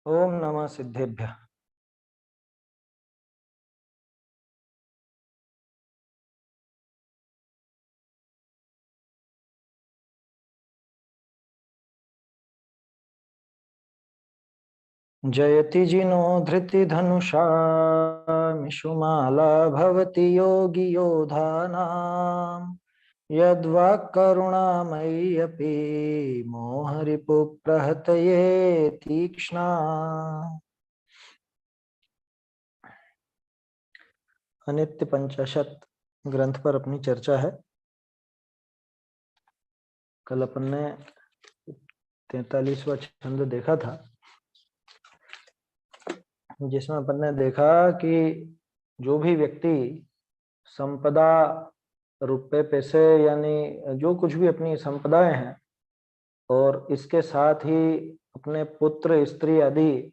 ओम नमः सिद्धेभ्यः। जयति जिनो धृति धनुषा मिषुमाला भवति योगी योधानां यद्वाक् करुणामयी अपि मोहरिपु प्रहतये तीक्ष्णा। अनित्य पंचाशत ग्रंथ पर अपनी चर्चा है। कल अपन ने 43वां छंद देखा था, जिसमें अपन ने देखा कि जो भी व्यक्ति संपदा, रुपए पैसे, यानी जो कुछ भी अपनी संपदाएं हैं, और इसके साथ ही अपने पुत्र स्त्री आदि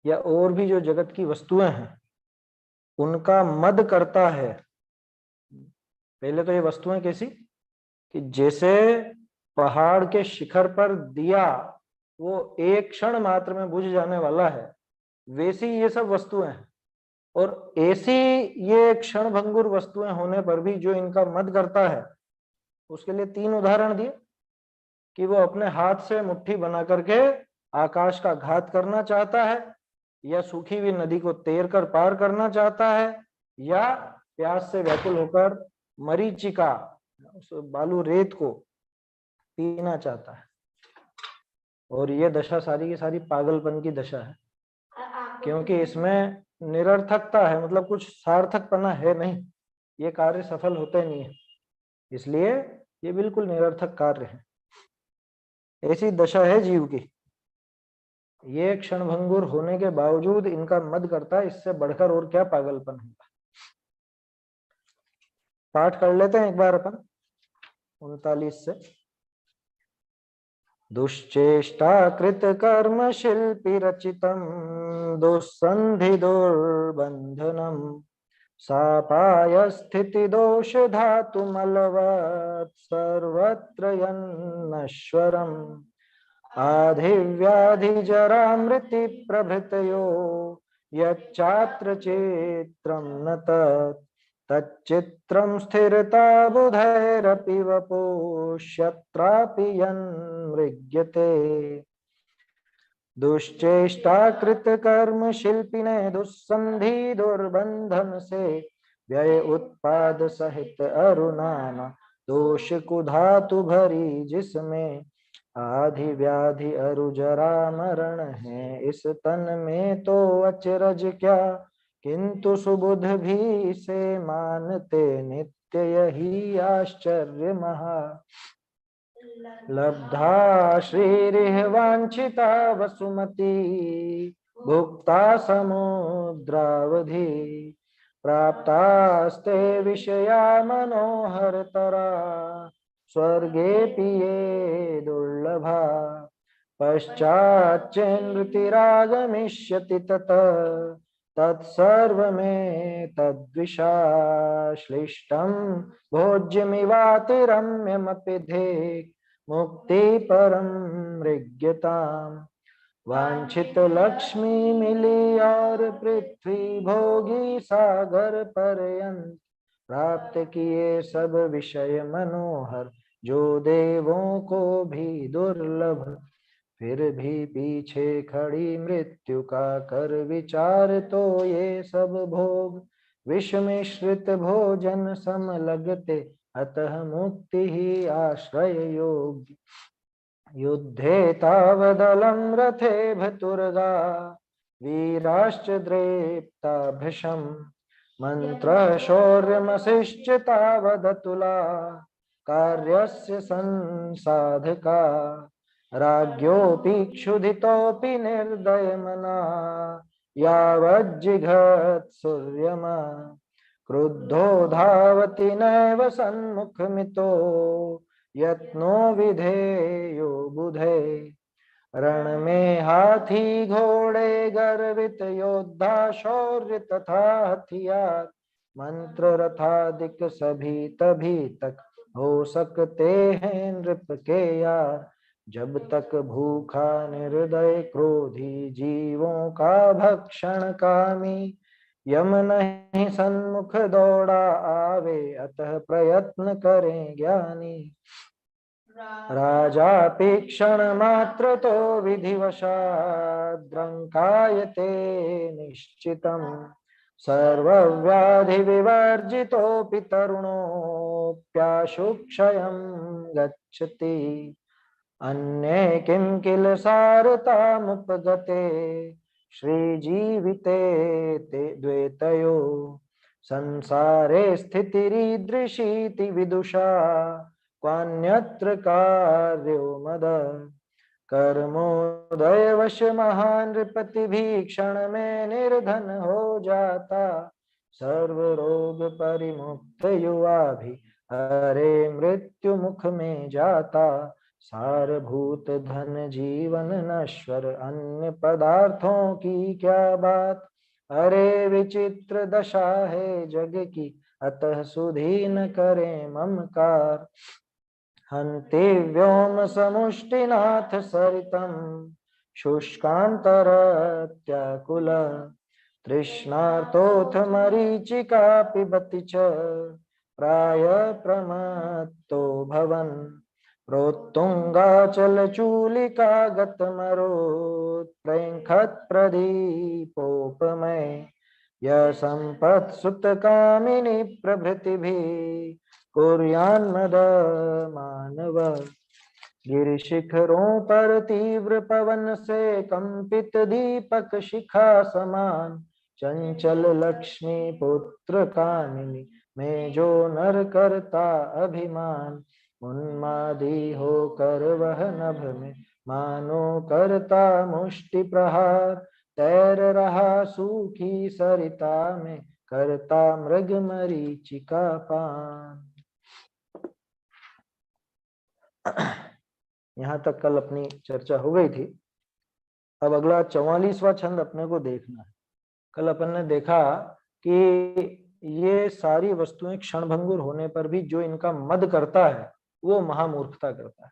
या और भी जो जगत की वस्तुएं हैं, उनका मद करता है। पहले तो ये वस्तुएं कैसी कि जैसे पहाड़ के शिखर पर दिया वो एक क्षण मात्र में बुझ जाने वाला है, वैसी ये सब वस्तुएं हैं। और ऐसी ये क्षण भंगुर वस्तुएं होने पर भी जो इनका मद करता है, उसके लिए 3 उदाहरण दिए कि वो अपने हाथ से मुट्ठी बना करके आकाश का घात करना चाहता है, या सूखी हुई नदी को तैर कर पार करना चाहता है, या प्यास से व्याकुल होकर मरीचिका, उस बालू रेत को पीना चाहता है। और ये दशा सारी की सारी पागलपन की दशा है, क्योंकि इसमें निरर्थकता है, मतलब कुछ सार्थकपना है नहीं, ये कार्य सफल होते नहीं है, इसलिए ये बिल्कुल निरर्थक कार्य है। ऐसी दशा है जीव की। ये क्षणभंगुर होने के बावजूद इनका मद करता है, इससे बढ़कर और क्या पागलपन होगा। पाठ कर लेते हैं एक बार अपन 39 से। दुश्चेष्टा कृत कर्म शिल्पी रचितम दुस्संधि दुर्बंधनम सापाय स्थिति दोष धातु मलवत् सर्वत्र यन्नश्वरम् आधिव्याधि जरा मृति प्रभृतयो यच्चात्र चित्रं न तच्चित्रं स्थिरता बुधैरपि वपुष्यत्रापि यन्मृग्यते। दुश्चेष्टा कृत कर्म शिल्पिने दुस्संधि दुर्बंधन से व्यय उत्पाद सहित अरुणाना दोष कुधातु भरी, जिसमें आधि व्याधि अरुजरा मरण है। इस तन में तो अचरज क्या, किंतु सुबुध भी इसे मानते नित्य यही आश्चर्य महा। लब्धा श्रीरिह वांछिता वसुमती भुक्ता समुद्रावधि प्राप्तास्ते विषया मनोहरतरा स्वर्गे पिये दुर्लभा पश्चाच्चैनृतिरागमिष्यति तत तत्सर्वमे तद्विषा श्लिष्टं भोज्यमिवातिरम्यमपि धे मुक्ति परम मृग्यताम्। वांछित लक्ष्मी मिली और पृथ्वी भोगी सागर पर्यंत प्राप्त किए सब विषय मनोहर जो देवों को भी दुर्लभ। फिर भी पीछे खड़ी मृत्यु का कर विचार तो ये सब भोग विष मिश्रित भोजन सम लगते अतः मुक्ति ही आश्रय योग्य। युद्धे तावदलं रथे भतुर्गा वीराश्च द्रेप्ता भृशम् मंत्र शौर्यमसिश्च तावदतुला कार्यस्य संसाधका राज्ञोऽपि क्षुधितोऽपि निर्दयमना यावज्जिघत् सूर्यमा क्रुद्धो धावति नैव सन्मुखमितो यत्नो विधेयो बुधे। रण में हाथी घोड़े गर्वित योद्धा शौर्य तथा हथियार मंत्र रथादिक सभी तभी तक हो सकते हैं नृप के यार। जब तक भूखा निर्दय क्रोधी जीवों का भक्षण कामी, यम नहीं सन्मुख दौड़ा आवे, अतः प्रयत्न करें ज्ञानी। राजा क्षण मात्र तो विधिवशात् द्रंकायते निश्चितम्, सर्वव्याधि विवर्जितोऽपि तरुणोऽप्याशु क्षयं गच्छति। अन्ये किं किल सारतामुपगते, श्रीजीविते ते द्वैतयो। संसारे स्थितिरीदृशीति विदुषा, क्वान्यत्र कार्यो मद। कर्मोदयवश महान नृपति भी क्षण में निर्धन हो जाता, सर्व रोग परिमुक्त युवा भी हरे मृत्यु मुख में जाता। सारभूत धन जीवन नश्वर, अन्य पदार्थों की क्या बात। अरे विचित्र दशा है जग की, अतः सुधी न करें ममकार। हन्ति व्योम समुष्टिनाथ सरितम्, शुष्कान्तरत्याकुल। तृष्णार्तोऽथ मरीचिका पिबति च, प्राय प्रमत्तो भवन्। प्रोत्तुङ्गाचलचूलिका गतमरोत्प्रेङ्खत्प्रदीपोपमय, यसम्पत्सुतकामिनी प्रभृतिभिः कुर्यान्मद मानव। गिरिशिखरों पर तीव्र पवन से कंपित दीपक शिखा समान, चंचल लक्ष्मी पुत्र कामिनी में जो नर करता अभिमान। उन्मादी होकर वह नभ में मानो करता मुष्टि प्रहार, तैर रहा सूखी सरिता में करता मृग मरीचिका पान। यहाँ तक कल अपनी चर्चा हो गई थी। अब अगला 44वां छंद अपने को देखना है। कल अपन ने देखा कि ये सारी वस्तुएं क्षणभंगुर होने पर भी जो इनका मद करता है वो महामूर्खता करता है।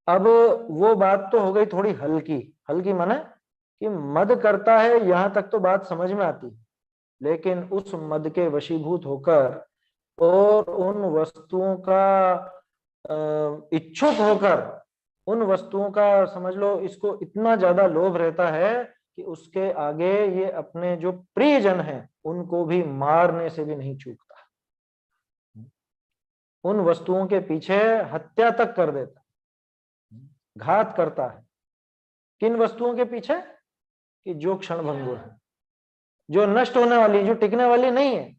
अब वो बात तो हो गई थोड़ी हल्की, हल्की माने कि मद करता है, यहां तक तो बात समझ में आती है, लेकिन उस मद के वशीभूत होकर और उन वस्तुओं का इच्छुक होकर, उन वस्तुओं का समझ लो इसको इतना ज्यादा लोभ रहता है कि उसके आगे ये अपने जो प्रियजन हैं उनको भी मारने से भी नहीं चूकता, उन वस्तुओं के पीछे हत्या तक कर देता, घात करता है। किन वस्तुओं के पीछे? कि जो क्षणभंगुर है, जो नष्ट होने वाली, जो टिकने वाली नहीं है,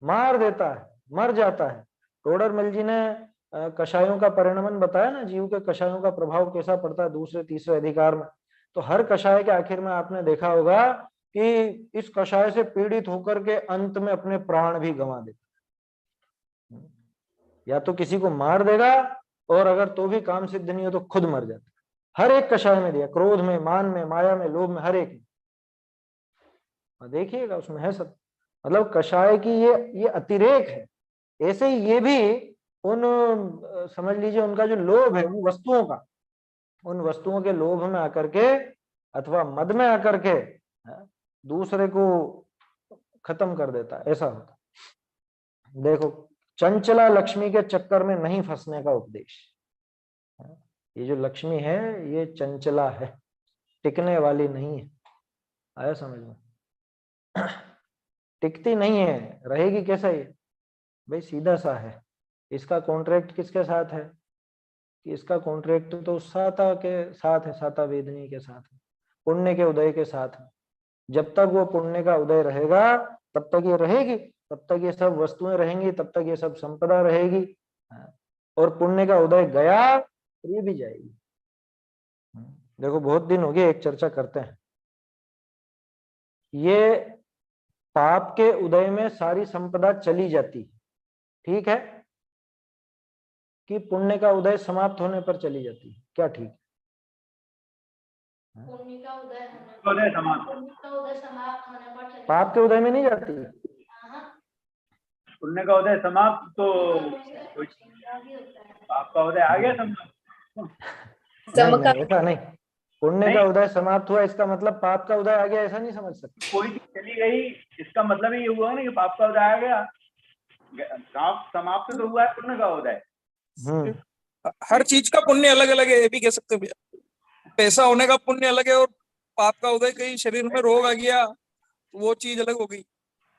मार देता है, मर जाता है। टोडरमल जी ने कषायों का परिणमन बताया ना, जीव के कषायों का प्रभाव कैसा पड़ता है दूसरे तीसरे अधिकार में। तो हर कषाय के आखिर में आपने देखा होगा कि इस कषाय से पीड़ित होकर के अंत में अपने प्राण भी गंवा देता है। या तो किसी को मार देगा, और अगर तो भी काम सिद्ध नहीं हो तो खुद मर जाता है। हर एक कषाय में दिया, क्रोध में, मान में, माया में, लोभ में, हर एक में देखिएगा उसमें है सब। मतलब कषाय की ये अतिरेक है। ऐसे ही ये भी उन समझ लीजिए उनका जो लोभ है उन वस्तुओं का, उन वस्तुओं के लोभ में आकर के अथवा मद में आकर के दूसरे को खत्म कर देता है, ऐसा होता। देखो, चंचला लक्ष्मी के चक्कर में नहीं फंसने का उपदेश। ये जो लक्ष्मी है ये चंचला है, टिकने वाली नहीं है। आया समझ में? टिकती नहीं है, रहेगी कैसा ये? भाई सीधा सा है। इसका कॉन्ट्रैक्ट किसके साथ है? कि इसका कॉन्ट्रैक्ट तो साता के साथ है, साता वेदनी के साथ है, पुण्य के उदय के साथ है। जब तक वो पुण्य का उदय रहेगा तब तक ये रहेगी, तब तक ये सब वस्तुएं रहेंगी, तब तक ये सब संपदा रहेगी। और पुण्य का उदय गया तो ये भी जाएगी। देखो बहुत दिन हो गए, एक चर्चा करते हैं। ये पाप के उदय में सारी संपदा चली जाती, ठीक है, कि पुण्य का उदय समाप्त होने पर चली जाती है? क्या ठीक है? पुण्य का उदय समाप्त होने पर, पाप के उदय में नहीं जाती। पुण्य का उदय समाप्त तो पाप का उदय आ गया समाप्त। नहीं चमका। नहीं, ऐसा नहीं। पुण्य नहीं, का उदय समाप्त हुआ इसका मतलब पाप का उदय आ गया, ऐसा नहीं समझ सकते। कोई चीज चली गई, इसका मतलब ये हुआ ना कि पाप का उदय आ गया। पाप समाप्त तो हुआ है, पुण्य का उदय। हर चीज का पुण्य अलग अलग है, ये भी कह सकते हैं भैया। पैसा होने का पुण्य अलग है और पाप का उदय, कहीं शरीर में रोग आ गया वो चीज अलग हो गई।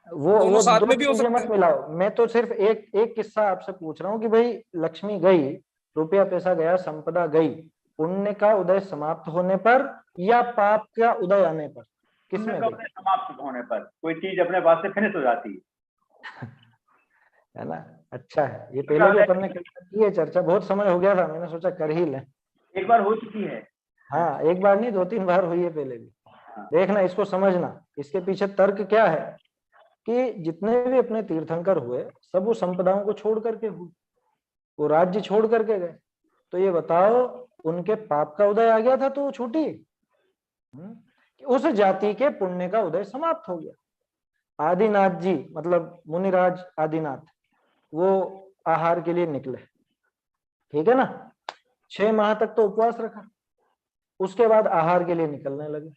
दोनों वो साथ दो में भी हो चीजें सकते मत हैं। मिलाओ। मैं तो सिर्फ एक एक किस्सा आपसे पूछ रहा हूँ कि भाई लक्ष्मी गई, रुपया पैसा गया, संपदा गई, पुण्य का उदय समाप्त होने पर या पाप का उदय आने पर, पुण्य किसमें का गई? उदय समाप्त होने पर कोई चीज अपने पास से फिनिश हो जाती है ना? अच्छा है, ये पहले भी अपन ने की है चर्चा, बहुत समय हो गया था, मैंने सोचा कर ही लें। एक बार हो चुकी है। हाँ, एक बार नहीं, 2-3 बार हुई है पहले भी। देखना, इसको समझना, इसके पीछे तर्क क्या है कि जितने भी अपने तीर्थंकर हुए सब वो संपदाओं को छोड़ करके हुए, वो राज्य छोड़ करके गए। तो ये बताओ, उनके पाप का उदय आ गया था तो वो छूटी, कि उस जाति के पुण्य का उदय समाप्त हो गया। आदिनाथ जी मतलब मुनिराज आदिनाथ, वो आहार के लिए निकले, ठीक है ना, 6 माह तक तो उपवास रखा, उसके बाद आहार के लिए निकलने लगे।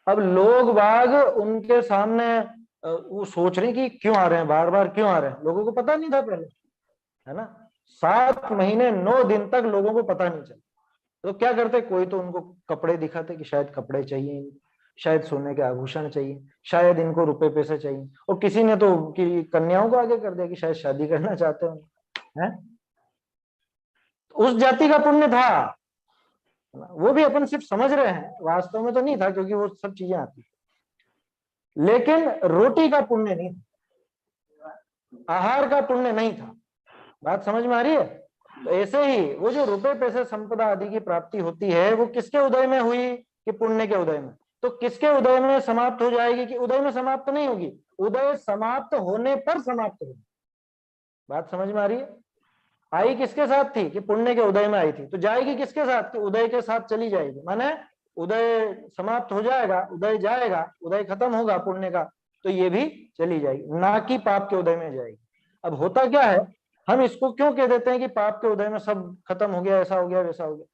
अब लोग बाग उनके सामने वो सोच रहे कि क्यों आ रहे हैं, बार बार क्यों आ रहे हैं, लोगों को पता नहीं था पहले, है ना। 7 महीने 9 दिन तक लोगों को पता नहीं चला। तो क्या करते, कोई तो उनको कपड़े दिखाते कि शायद कपड़े चाहिए, शायद सोने के आभूषण चाहिए, शायद इनको रुपए पैसे चाहिए, और किसी ने तो कि कन्याओं को आगे कर दिया कि शायद शादी करना चाहते हैं। उस जाति का पुण्य था, वो भी अपन सिर्फ समझ रहे हैं, वास्तव में तो नहीं था क्योंकि वो सब चीजें आती, लेकिन रोटी का पुण्य नहीं था, आहार का पुण्य नहीं था। बात समझ में आ रही है? तो ऐसे ही वो जो रुपए पैसे संपदा आदि की प्राप्ति होती है वो किसके उदय में हुई कि पुण्य के उदय में? तो किसके उदय में समाप्त हो जाएगी कि उदय में समाप्त नहीं होगी, उदय समाप्त होने पर समाप्त होगी। बात समझ में आ रही है? आई किसके साथ थी कि पुण्य के उदय में आई थी, तो जाएगी किसके साथ कि उदय के साथ चली जाएगी। माने उदय समाप्त हो जाएगा, उदय जाएगा, उदय खत्म होगा पुण्य का, तो ये भी चली जाएगी, ना कि पाप के उदय में जाएगी। अब होता क्या है, हम इसको क्यों कह देते हैं कि पाप के उदय में सब खत्म हो गया, ऐसा हो गया वैसा हो गया,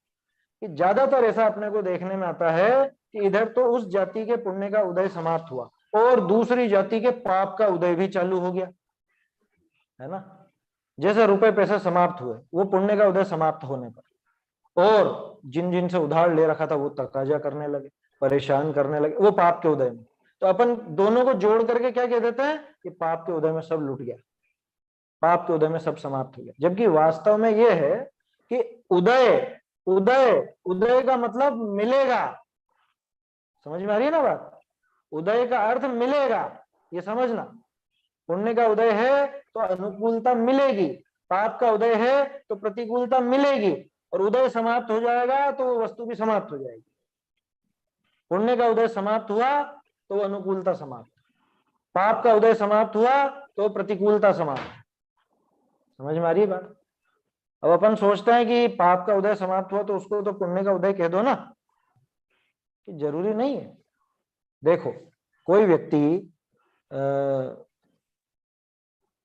कि ज्यादातर ऐसा अपने को देखने में आता है कि इधर तो उस जाति के पुण्य का उदय समाप्त हुआ और दूसरी जाति के पाप का उदय भी चालू हो गया, है ना। जैसे रुपए पैसे समाप्त हुए वो पुण्य का उदय समाप्त होने पर, और जिन जिन से उधार ले रखा था वो तकाजा करने लगे, परेशान करने लगे, वो पाप के उदय में। तो अपन दोनों को जोड़ करके क्या कह देते हैं कि पाप के उदय में सब लुट गया, पाप के उदय में सब समाप्त हो गया। जबकि वास्तव में यह है कि उदय उदय उदय का मतलब मिलेगा। समझ में आ रही है ना बात? उदय का अर्थ मिलेगा, ये समझना। पुण्य का उदय है तो अनुकूलता मिलेगी, पाप का उदय है तो प्रतिकूलता मिलेगी, और उदय समाप्त हो जाएगा तो वो वस्तु भी समाप्त हो जाएगी। पुण्य का उदय समाप्त हुआ तो अनुकूलता समाप्त, पाप का उदय समाप्त हुआ तो प्रतिकूलता समाप्त। समझ में आ रही है बात? अब अपन सोचते हैं कि पाप का उदय समाप्त हुआ तो उसको तो पुण्य का उदय कह दो ना, कि जरूरी नहीं है। देखो, कोई व्यक्ति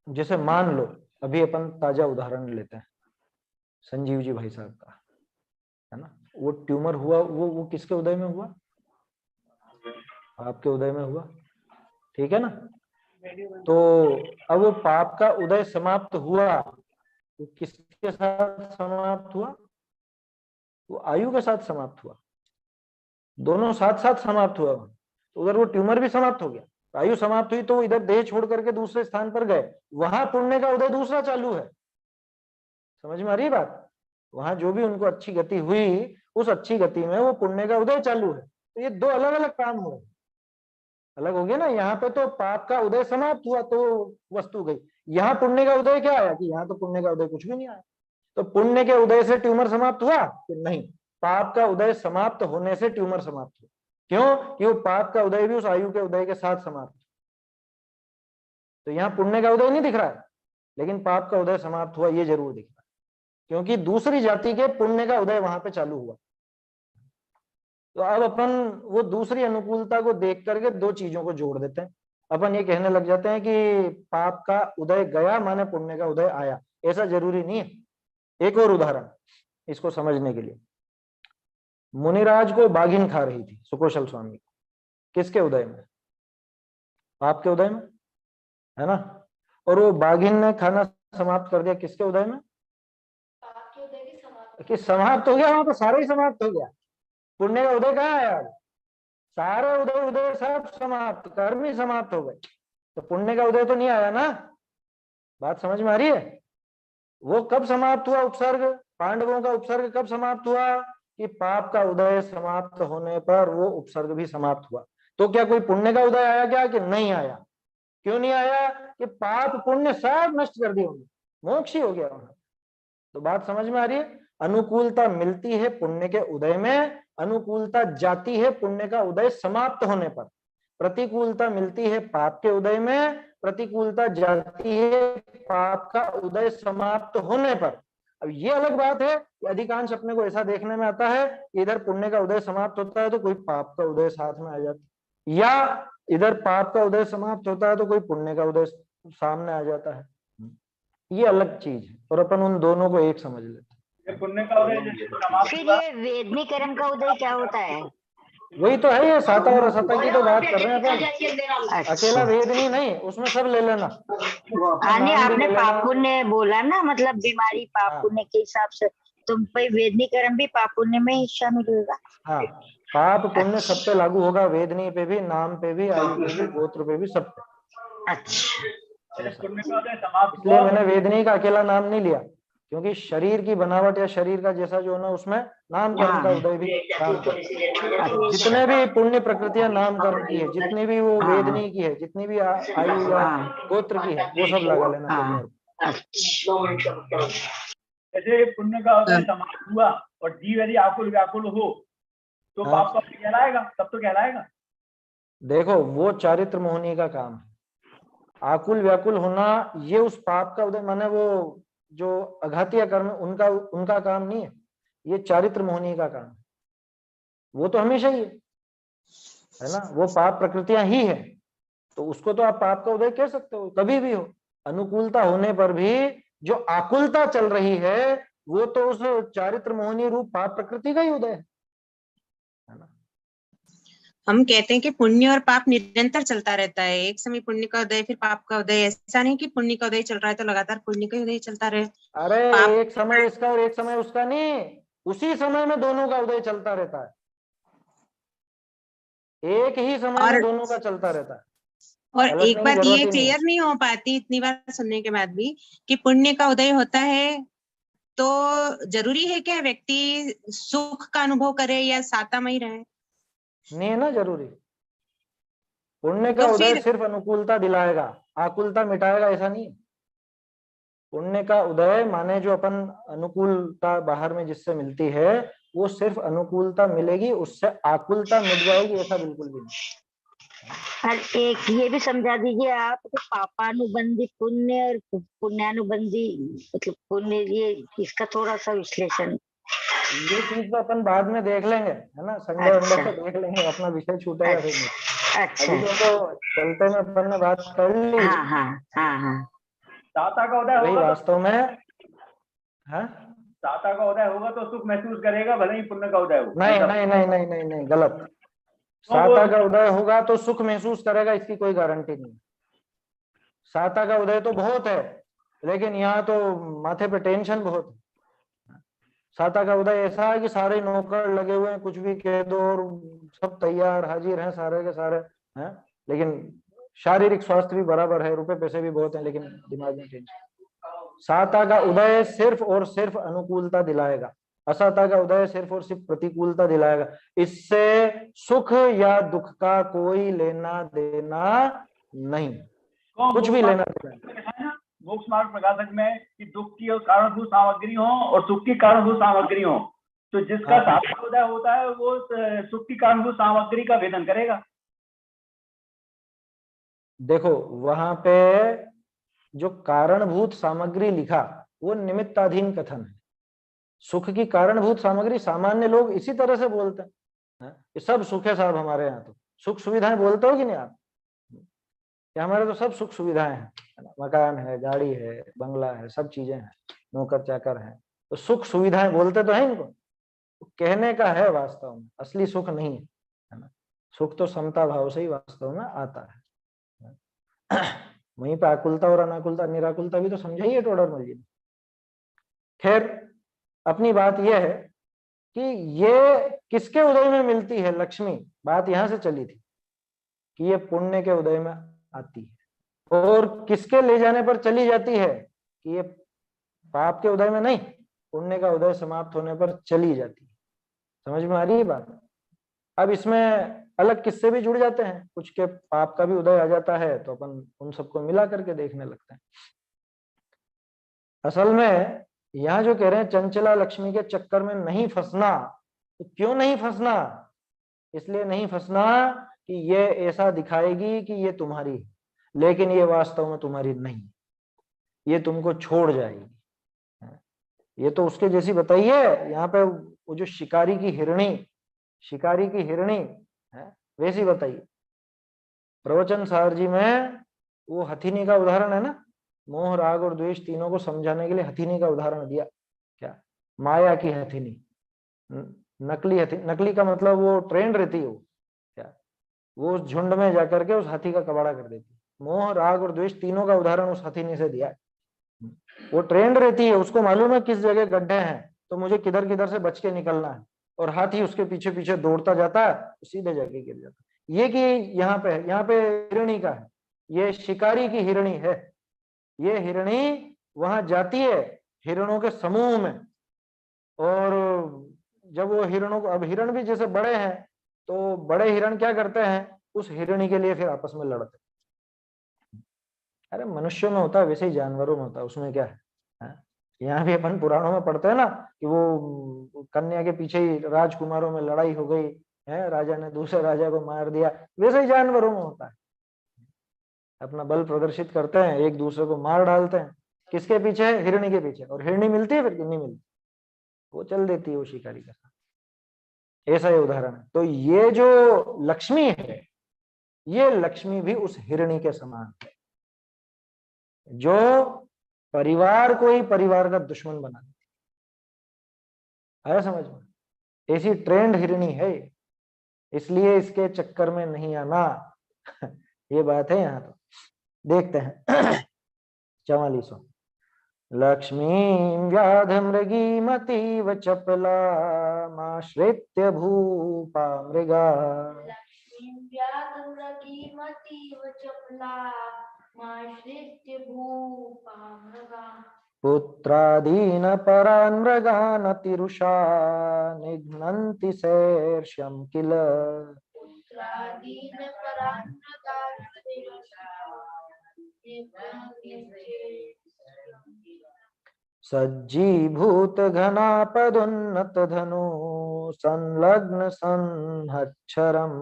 जैसे मान लो, अभी अपन ताजा उदाहरण लेते हैं संजीव जी भाई साहब का, है ना। वो ट्यूमर हुआ, वो किसके उदय में हुआ? पाप के उदय में हुआ, ठीक है ना। तो अब वो पाप का उदय समाप्त हुआ, वो किसके साथ समाप्त हुआ? वो आयु के साथ समाप्त हुआ, दोनों साथ साथ समाप्त हुआ। तो उधर वो ट्यूमर भी समाप्त हो गया, आयु समाप्त हुई तो वो इधर देह छोड़ करके दूसरे स्थान पर गए, वहां पुण्य का उदय दूसरा चालू है। समझ में आ रही है बात? वहां जो भी उनको अच्छी गति हुई, उस अच्छी गति में वो पुण्य का उदय चालू है। तो ये दो अलग अलग काम हुए, अलग हो गया ना। यहाँ पे तो पाप का उदय समाप्त हुआ तो वस्तु गई, यहाँ पुण्य का उदय क्या आया कि यहाँ तो पुण्य का उदय कुछ भी नहीं आया। तो पुण्य के उदय से ट्यूमर समाप्त हुआ कि नहीं? पाप का उदय समाप्त होने से ट्यूमर समाप्त हुआ। क्यों? कि वो पाप का उदय भी उस आयु के उदय के साथ समाप्त। तो यहाँ पुण्य का उदय नहीं दिख रहा है, लेकिन पाप का उदय समाप्त हुआ ये जरूर दिख रहा है, क्योंकि दूसरी जाति के पुण्य का उदय वहां पे चालू हुआ। तो अब अपन वो दूसरी अनुकूलता को देख करके दो चीजों को जोड़ देते हैं। अपन ये कहने लग जाते हैं कि पाप का उदय गया माने पुण्य का उदय आया, ऐसा जरूरी नहीं है। एक और उदाहरण, इसको समझने के लिए। मुनिराज को बाघिन खा रही थी सुकौशल स्वामी को, किसके उदय में? आपके उदय में, है ना। और वो बाघिन ने खाना समाप्त कर दिया, किसके उदय में? कि समाप्त हो गया, वहां तो सारा ही समाप्त हो गया। पुण्य का उदय कहाँ है? आज सारे उदय उदय सब समाप्त, कर्म ही समाप्त हो गए, तो पुण्य का उदय तो नहीं आया ना। बात समझ में आ रही है? वो कब समाप्त हुआ उपसर्ग? पांडवों का उपसर्ग कब समाप्त हुआ? कि पाप का उदय समाप्त होने पर वो उपसर्ग भी समाप्त हुआ। तो क्या कोई पुण्य का उदय आया क्या कि नहीं आया? क्यों नहीं आया? कि पाप पुण्य सब नष्ट कर दिए होंगे, मोक्ष ही हो गया वहां। तो बात समझ में आ रही है? अनुकूलता मिलती है पुण्य के उदय में, अनुकूलता जाती है पुण्य का उदय समाप्त होने पर। प्रतिकूलता मिलती है पाप के उदय में, प्रतिकूलता जाती है पाप का उदय समाप्त होने पर। अब ये अलग बात है कि अधिकांश अपने को ऐसा देखने में आता है कि इधर पुण्य का उदय समाप्त होता है तो कोई पाप का उदय साथ में आ जाता है, या इधर पाप का उदय समाप्त होता है तो कोई पुण्य का उदय सामने आ जाता है। ये अलग चीज है, और अपन उन दोनों को एक समझ लेते हैं। पुण्य का उदय जैसे समाप्त फिर हुआ, ये वेदनीकरण का उदय क्या होता है? वही तो है, ये साता और असता की तो बात कर रहे हैं अपन। अकेला वेदनी नहीं, उसमें सब ले लेना। नहीं, आपने पाप पुण्य बोला ना, मतलब बीमारी पाप पुण्य के हिसाब से, तो भाई वेदनीकरण भी पाप पुण्य में ही शामिल होगा। हाँ, पाप पुण्य सब पे लागू होगा, वेदनी पे भी, नाम पे भी, आयु पे भी, गोत्र पे भी, सब पे। जैसे पुण्य का उदय समाप्त इसलिए हुआ, मैंने वेदनी का अकेला नाम नहीं लिया, क्योंकि शरीर की बनावट या शरीर का जैसा जो है ना, उसमें नाम कर्म का उदय भी काम करता है। जितने भी पुण्य प्रकृतियां नाम कर्म की है, जितनी भी वो वेदनी की है, जितनी भी आयु या गोत्र की है, वो सब लगा लेना परिवार को। जैसे पुण्य का उदय समाप्त हुआ और जीव यदि आकुल व्याकुल हो तो पाप का उदय कहलाएगा, तब तो कहलाएगा। देखो, वो चारित्र मोहनी का काम है। आकुल व्याकुल होना ये उस पाप का उदय, माने वो जो अघातीय कर्म उनका काम नहीं है, ये चारित्र मोहनी का काम है। वो तो हमेशा ही है ना, वो पाप प्रकृतियां ही है, तो उसको तो आप पाप का उदय कह सकते हो, कभी भी हो। अनुकूलता होने पर भी जो आकुलता चल रही है वो तो उस चारित्र मोहनी रूप पाप प्रकृति का ही उदय है ना। हम कहते हैं कि पुण्य और पाप निरंतर चलता रहता है, एक समय पुण्य का उदय फिर पाप का उदय। ऐसा नहीं कि पुण्य का उदय चल रहा है तो लगातार पुण्य का उदय चलता रहे। अरे पाप एक समय इसका और एक समय उसका नहीं, उसी समय में दोनों का उदय चलता रहता है, एक ही समय में दोनों का चलता रहता है। और एक बात ये क्लियर नहीं हो पाती इतनी बार सुनने के बाद भी कि पुण्य का उदय होता है तो जरूरी है क्या व्यक्ति सुख का अनुभव करे या सातामय रहे? नहीं है ना जरूरी। पुण्य का तो उदय फिर सिर्फ अनुकूलता दिलाएगा, आकुलता मिटाएगा ऐसा नहीं। पुण्य का उदय माने जो अपन अनुकूलता बाहर में जिससे मिलती है वो सिर्फ अनुकूलता मिलेगी, उससे आकुलता मिट जाएगी ऐसा बिल्कुल भी नहीं। और एक ये भी समझा दीजिए आप कि पापानुबंधी पुण्य और पुण्यानुबंधी मतलब पुण्य, ये इसका थोड़ा सा विश्लेषण। ये चीज तो अपन बाद में देख लेंगे, है ना, संडे वंडे को देख लेंगे, अपना विषय छूटेगा फिर नहीं। अच्छा, अभी तो चलते में अपन ने बात कर ली। हाँ। दाता का उदय वही होगा वास्तव में है। दाता का उदय होगा तो सुख महसूस करेगा, भले ही पुण्य का उदय हो। नहीं नहीं नहीं नहीं नहीं नहीं, गलत। साता का उदय होगा तो सुख महसूस करेगा, इसकी कोई गारंटी नहीं। साता का उदय तो बहुत है, लेकिन यहाँ तो माथे पे टेंशन बहुत है। साता का उदय ऐसा है कि सारे नौकर लगे हुए हैं, कुछ भी कह दो और सब तैयार हाजिर हैं सारे के सारे हैं, लेकिन शारीरिक स्वास्थ्य भी बराबर है, रुपए पैसे भी बहुत हैं, लेकिन दिमाग में टेंशन। साता का उदय सिर्फ और सिर्फ अनुकूलता दिलाएगा, असाता का उदय सिर्फ और सिर्फ प्रतिकूलता दिलाएगा। इससे सुख या दुख का कोई लेना देना नहीं, कुछ भी लेना देना। मोक्ष मार्ग प्रकाशक में कि दुख की कारणभूत सामग्री हो और सुख की कारणभूत सामग्री हो, तो जिसका साता उदय होता है वो सुख की कारणभूत सामग्री का वेदन करेगा। देखो वहां पे जो कारणभूत सामग्री लिखा वो निमित्ताधीन कथन है। सुख की कारणभूत सामग्री सामान्य लोग इसी तरह से बोलते हैं, ये सब सुख है साहब हमारे यहाँ, तो सुख सुविधाएं बोलते हो कि नहीं आप? कि हमारे तो सब सुख सुविधाएं हैं, मकान है, गाड़ी है, बंगला है, सब चीजें हैं, नौकर चाकर है, तो सुख सुविधाएं बोलते तो है इनको, कहने का है, वास्तव में असली सुख नहीं है ना। सुख तो समता भाव से ही वास्तव में आता है। वहीं पे आकुलता और अनाकुलता निराकुलता भी तो समझाइए टोडरमल जी ने। खैर अपनी बात यह है कि ये किसके उदय में मिलती है लक्ष्मी, बात यहां से चली थी कि ये पुण्य के उदय में आती है, और किसके ले जाने पर चली जाती है कि ये पाप के उदय में नहीं, पुण्य का उदय समाप्त होने पर चली जाती है। समझ में आ रही है बात? अब इसमें अलग किस्से भी जुड़ जाते हैं, कुछ के पाप का भी उदय आ जाता है, तो अपन उन सबको मिला करके देखने लगते हैं। असल में यहाँ जो कह रहे हैं चंचला लक्ष्मी के चक्कर में नहीं फंसना, तो क्यों नहीं फंसना? इसलिए नहीं फंसना कि ये ऐसा दिखाएगी कि ये तुम्हारी है, लेकिन ये वास्तव में तुम्हारी नहीं, ये तुमको छोड़ जाएगी। ये तो उसके जैसी बताइए। यहाँ पे वो जो शिकारी की हिरणी है वैसी बताइए। प्रवचन सार जी में वो हथिनी का उदाहरण है ना, मोह राग और द्वेष तीनों को समझाने के लिए हथिनी का उदाहरण दिया। क्या? माया की हथिनी, नकली हथिनी। नकली का मतलब वो ट्रेंड रहती है, वो क्या, वो उस झुंड में जाकर के उस हाथी का कबाड़ा कर देती है। मोह राग और द्वेष तीनों का उदाहरण उस हथिनी से दिया है। वो ट्रेंड रहती है, उसको मालूम है किस जगह गड्ढे हैं, तो मुझे किधर किधर से बच के निकलना है, और हाथी उसके पीछे पीछे दौड़ता जाता है, सीधे जाके गिर जाता है। ये कि यहाँ पे हिरणी का है, ये शिकारी की हिरणी है। ये हिरणी वहां जाती है हिरणों के समूह में, और जब वो हिरणों को, अब हिरण भी जैसे बड़े हैं, तो बड़े हिरण क्या करते हैं, उस हिरणी के लिए फिर आपस में लड़ते। अरे मनुष्यों में होता है वैसे ही जानवरों में होता है, उसमें क्या है? यहाँ भी अपन पुराणों में पढ़ते हैं ना कि वो कन्या के पीछे ही राजकुमारों में लड़ाई हो गई है, राजा ने दूसरे राजा को मार दिया। वैसे ही जानवरों में होता है, अपना बल प्रदर्शित करते हैं, एक दूसरे को मार डालते हैं। किसके पीछे? हिरणी के पीछे। और हिरणी मिलती है फिर कि नहीं मिलती, वो चल देती है वो शिकारी के साथ। ऐसा ही उदाहरण है। तो ये जो लक्ष्मी है, ये लक्ष्मी भी उस हिरणी के समान है, जो परिवार को ही परिवार का दुश्मन बना देती है। आया समझ में? ऐसी ट्रेंड हिरणी है, इसलिए इसके चक्कर में नहीं आना। ये बात है। यहाँ तो देखते हैं 44वां। लक्ष्मीं व्याधमृगीमतीव चपलामाश्रित्य भूपा मृगा। पुत्रादीन परान् मृगान् अतिरुषा निघ्नन्ति शीर्षं किल। सज्जीभूत घनापदुन्नत धनु संलग्न संहच्छरम्।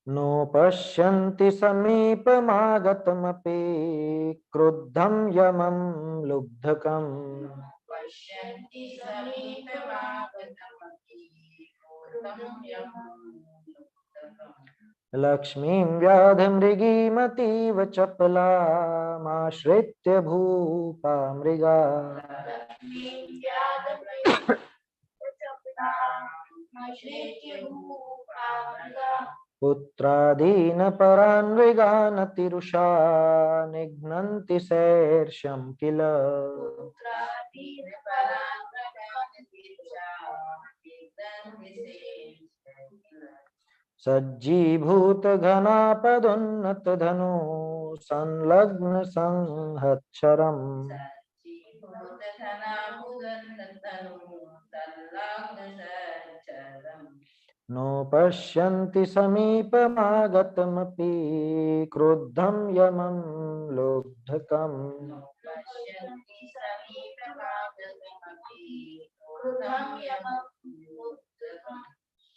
नोपश्यन्ति समीपमागतमपि क्रुद्धं यमं लुब्धकम्। लक्ष्मीं व्याधमृगीमतीव चपलामाश्रित्य भूपा मृगा। पुत्रादीन परान् मृगान् अतिरुषा निघ्नन्ति शीर्षं किल। सज्जीभूत घनापदुन्नत धनु संलग्न संहच्छरम्। नोपश्यन्ति समीपमागतमपि क्रुद्धं यमं लुब्धकम्।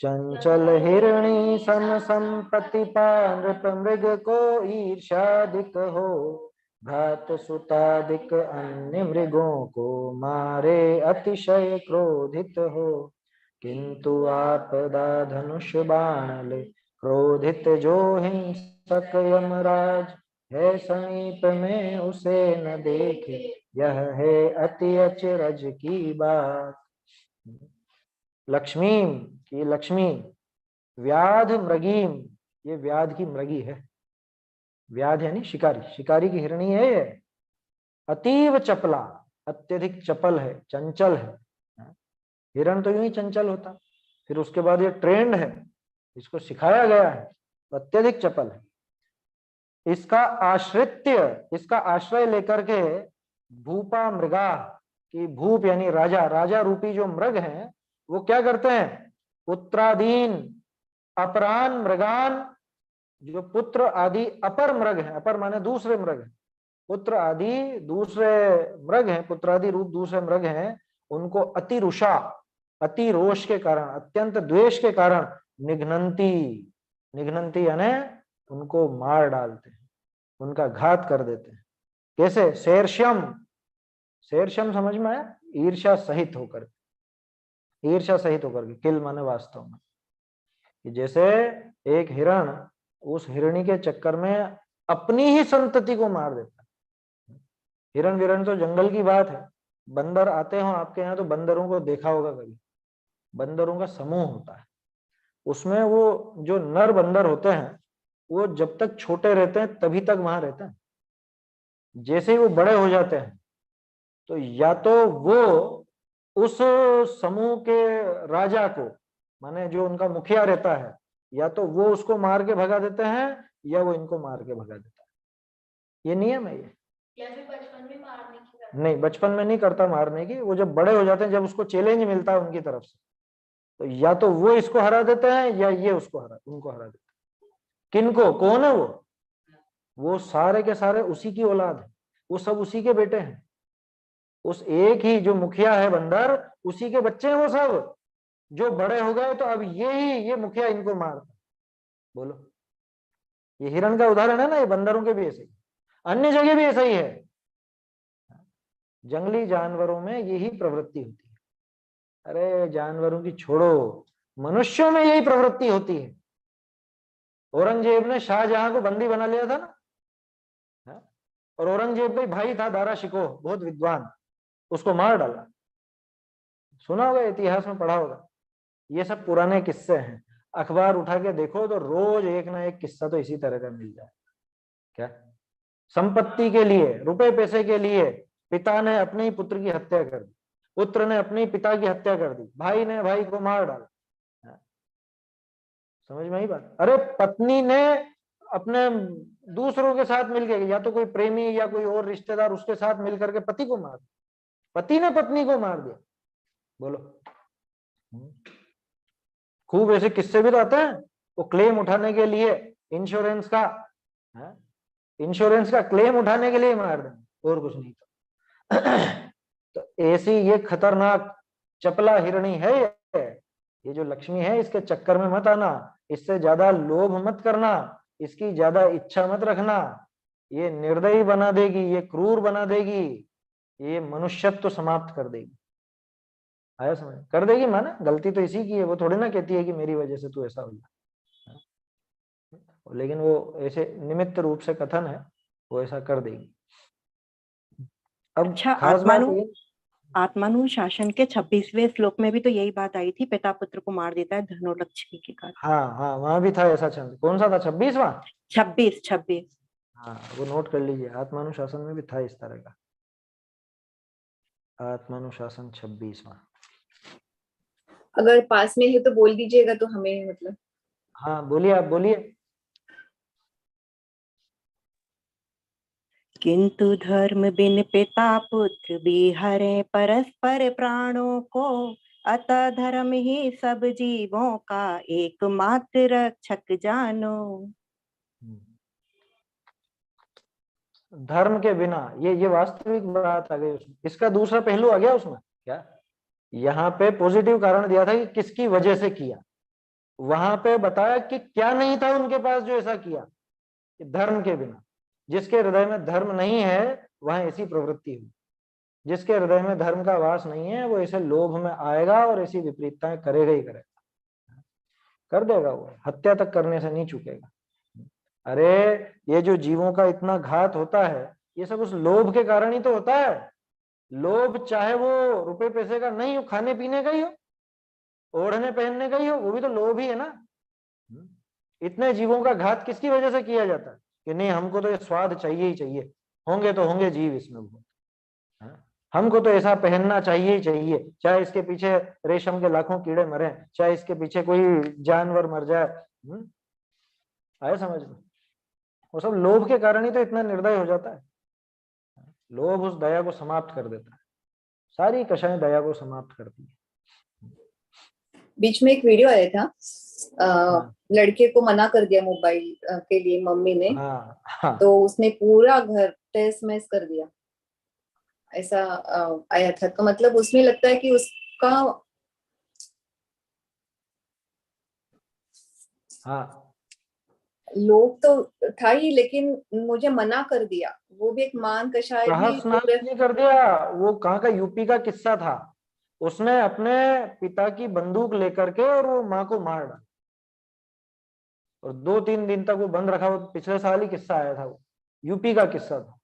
चंचल हिरणी सम संपत्ति नृप मृग को ईर्ष्यादिक हो। भ्रात सुतादिक अन्य मृगों को मारे अतिशय क्रोधित हो। किंतु आपदा धनुष बाण ले क्रोधित जो हिंसक यमराज, है समीप में उसे न देखे, यह है अति अचरज की बात। लक्ष्मीम की लक्ष्मी, व्याध मृगीम, ये व्याध की मृगी है। व्याध यानी शिकारी, शिकारी की हिरणी है ये। अतीव चपला, अत्यधिक चपल है, चंचल है। हिरण तो यूं ही चंचल होता, फिर उसके बाद ये ट्रेंड है, इसको सिखाया गया है, तो अत्यधिक चपल है। इसका आश्रित्य, इसका आश्रय लेकर के भूपा मृगा, की भूप यानी राजा, राजा रूपी जो मृग हैं वो क्या करते हैं, पुत्रादीन अपरान मृगान, जो पुत्र आदि अपर मृग हैं, अपर माने दूसरे मृग हैं, पुत्र आदि दूसरे मृग हैं, पुत्रादि रूप दूसरे मृग हैं, उनको अति रुषा, अति रोष के कारण, अत्यंत द्वेष के कारण निघ्नंती, निघ्नंती यानी उनको मार डालते हैं, उनका घात कर देते हैं। कैसे, शेरश्यम, शेरश्यम समझ में आया, ईर्ष्या सहित होकर, ईर्ष्या सहित होकर के, किल माने वास्तव में, कि जैसे एक हिरण उस हिरणी के चक्कर में अपनी ही संतति को मार देता है। हिरण विरण तो जंगल की बात है, बंदर आते हो आपके यहाँ तो बंदरों को देखा होगा कभी, बंदरों का समूह होता है, उसमें वो जो नर बंदर होते हैं वो जब तक छोटे रहते हैं तभी तक वहां रहते हैं, जैसे ही वो बड़े हो जाते हैं तो या तो वो उस समूह के राजा को, माने जो उनका मुखिया रहता है, या तो वो उसको मार के भगा देते हैं या वो इनको मार के भगा देता है। ये नियम है ये, या फिर बचपन में मारने की नहीं बचपन में नहीं करता मारने की, वो जब बड़े हो जाते हैं, जब उसको चैलेंज मिलता है उनकी तरफ से, तो या तो वो इसको हरा देते हैं या ये उसको उनको हरा देते हैं। किनको, कौन है वो सारे के सारे उसी की औलाद है, वो सब उसी के बेटे हैं, उस एक ही जो मुखिया है बंदर, उसी के बच्चे हैं वो सब, जो बड़े हो गए तो अब ये मुखिया इनको मारता। बोलो, ये हिरण का उदाहरण है ना, ये बंदरों के भी ऐसे ही, अन्य जगह भी ऐसा ही है। जंगली जानवरों में यही प्रवृत्ति होती है। अरे जानवरों की छोड़ो, मनुष्यों में यही प्रवृत्ति होती है। औरंगजेब ने शाहजहां को बंदी बना लिया था ना, और औरंगजेब का भाई था दारा शिकोह, बहुत विद्वान, उसको मार डाला। सुना होगा, इतिहास में पढ़ा होगा। ये सब पुराने किस्से हैं, अखबार उठा के देखो तो रोज एक ना एक किस्सा तो इसी तरह का मिल जाए। क्या, संपत्ति के लिए, रुपए पैसे के लिए पिता ने अपने ही पुत्र की हत्या कर दी, पुत्र ने अपने पिता की हत्या कर दी, भाई ने भाई को मार डाला। समझ में आई बात। अरे पत्नी ने अपने दूसरों के साथ मिलकर, या तो कोई प्रेमी या कोई और रिश्तेदार उसके साथ मिलकर के पति को मार दिया, पति ने पत्नी को मार दिया। बोलो, खूब ऐसे किस्से भी तो आते हैं। वो क्लेम उठाने के लिए इंश्योरेंस का क्लेम उठाने के लिए मार देंगे, और कुछ नहीं। तो ऐसी ये खतरनाक चपला हिरणी है ये जो लक्ष्मी है, इसके चक्कर में मत आना, इससे ज्यादा लोभ मत करना, इसकी ज्यादा इच्छा मत रखना। ये निर्दयी बना देगी, ये क्रूर बना देगी, ये मनुष्यत्व समाप्त कर देगी। आया समझ, कर देगी माना, गलती तो इसी की है, वो थोड़ी ना कहती है कि मेरी वजह से तू ऐसा हो गया, लेकिन वो ऐसे निमित्त रूप से कथन है, वो ऐसा कर देगी। अब अच्छा, खास बात ये, आत्मानुशासन के 26वें श्लोक में भी तो यही बात आई थी, पिता पुत्र को मार देता है धनोलक्ष्मी के कारण। हाँ वहां भी था ऐसा छंद। कौन सा था, 26वां? 26। हाँ वो नोट कर लीजिए, आत्मानुशासन में भी था इस तरह का, आत्मानुशासन 26वां। अगर पास में है तो बोल दीजिएगा, तो हमें मतलब। हाँ बोलिए, आप बोलिए। किंतु धर्म बिन पिता पुत्र भी हरे परस्पर प्राणों को, अतः धर्म ही सब जीवों का एकमात्र रक्षक जानो। धर्म के बिना, ये वास्तविक बात आ गई उसमें। इसका दूसरा पहलू आ गया उसमें। क्या, यहाँ पे पॉजिटिव कारण दिया था कि किसकी वजह से किया, वहां पे बताया कि क्या नहीं था उनके पास जो ऐसा किया, धर्म के बिना। जिसके हृदय में धर्म नहीं है वहां ऐसी प्रवृत्ति हुई, जिसके हृदय में धर्म का वास नहीं है वो ऐसे लोभ में आएगा और ऐसी विपरीतताएं करेगा ही करेगा। कर देगा, वो हत्या तक करने से नहीं चूकेगा। अरे ये जो जीवों का इतना घात होता है, ये सब उस लोभ के कारण ही तो होता है। लोभ चाहे वो रुपए पैसे का नहीं हो, खाने पीने का ही हो, ओढ़ने पहनने का ही हो, वो भी तो लोभ ही है ना। इतने जीवों का घात किसकी वजह से किया जाता है कि नहीं हमको तो ये स्वाद चाहिए ही चाहिए, होंगे तो होंगे जीव इसमें बहुत, हमको तो ऐसा पहनना चाहिए ही चाहिए, चाहे इसके पीछे रेशम के लाखों कीड़े मरे, चाहे इसके पीछे कोई जानवर मर जाए। आए समझ में? वो सब लोभ के कारण ही तो इतना निर्दय हो जाता है। लोभ उस दया को समाप्त कर देता है, सारी कषाएं दया को समाप्त करती है। बीच में एक वीडियो आया था, लड़के को मना कर दिया मोबाइल के लिए मम्मी ने, तो उसने पूरा घर तहस महस कर दिया, ऐसा आया था। तो मतलब उसमें लगता है कि उसका लोभ तो था ही, लेकिन मुझे मना कर दिया, वो भी एक मान कषाय भी नहीं कर दिया। वो कहाँ का यूपी का किस्सा था, उसने अपने पिता की बंदूक लेकर के और वो माँ को मार डाला, और 2-3 दिन तक वो बंद रखा। वो पिछले साल ही किस्सा आया था, वो यूपी का किस्सा था।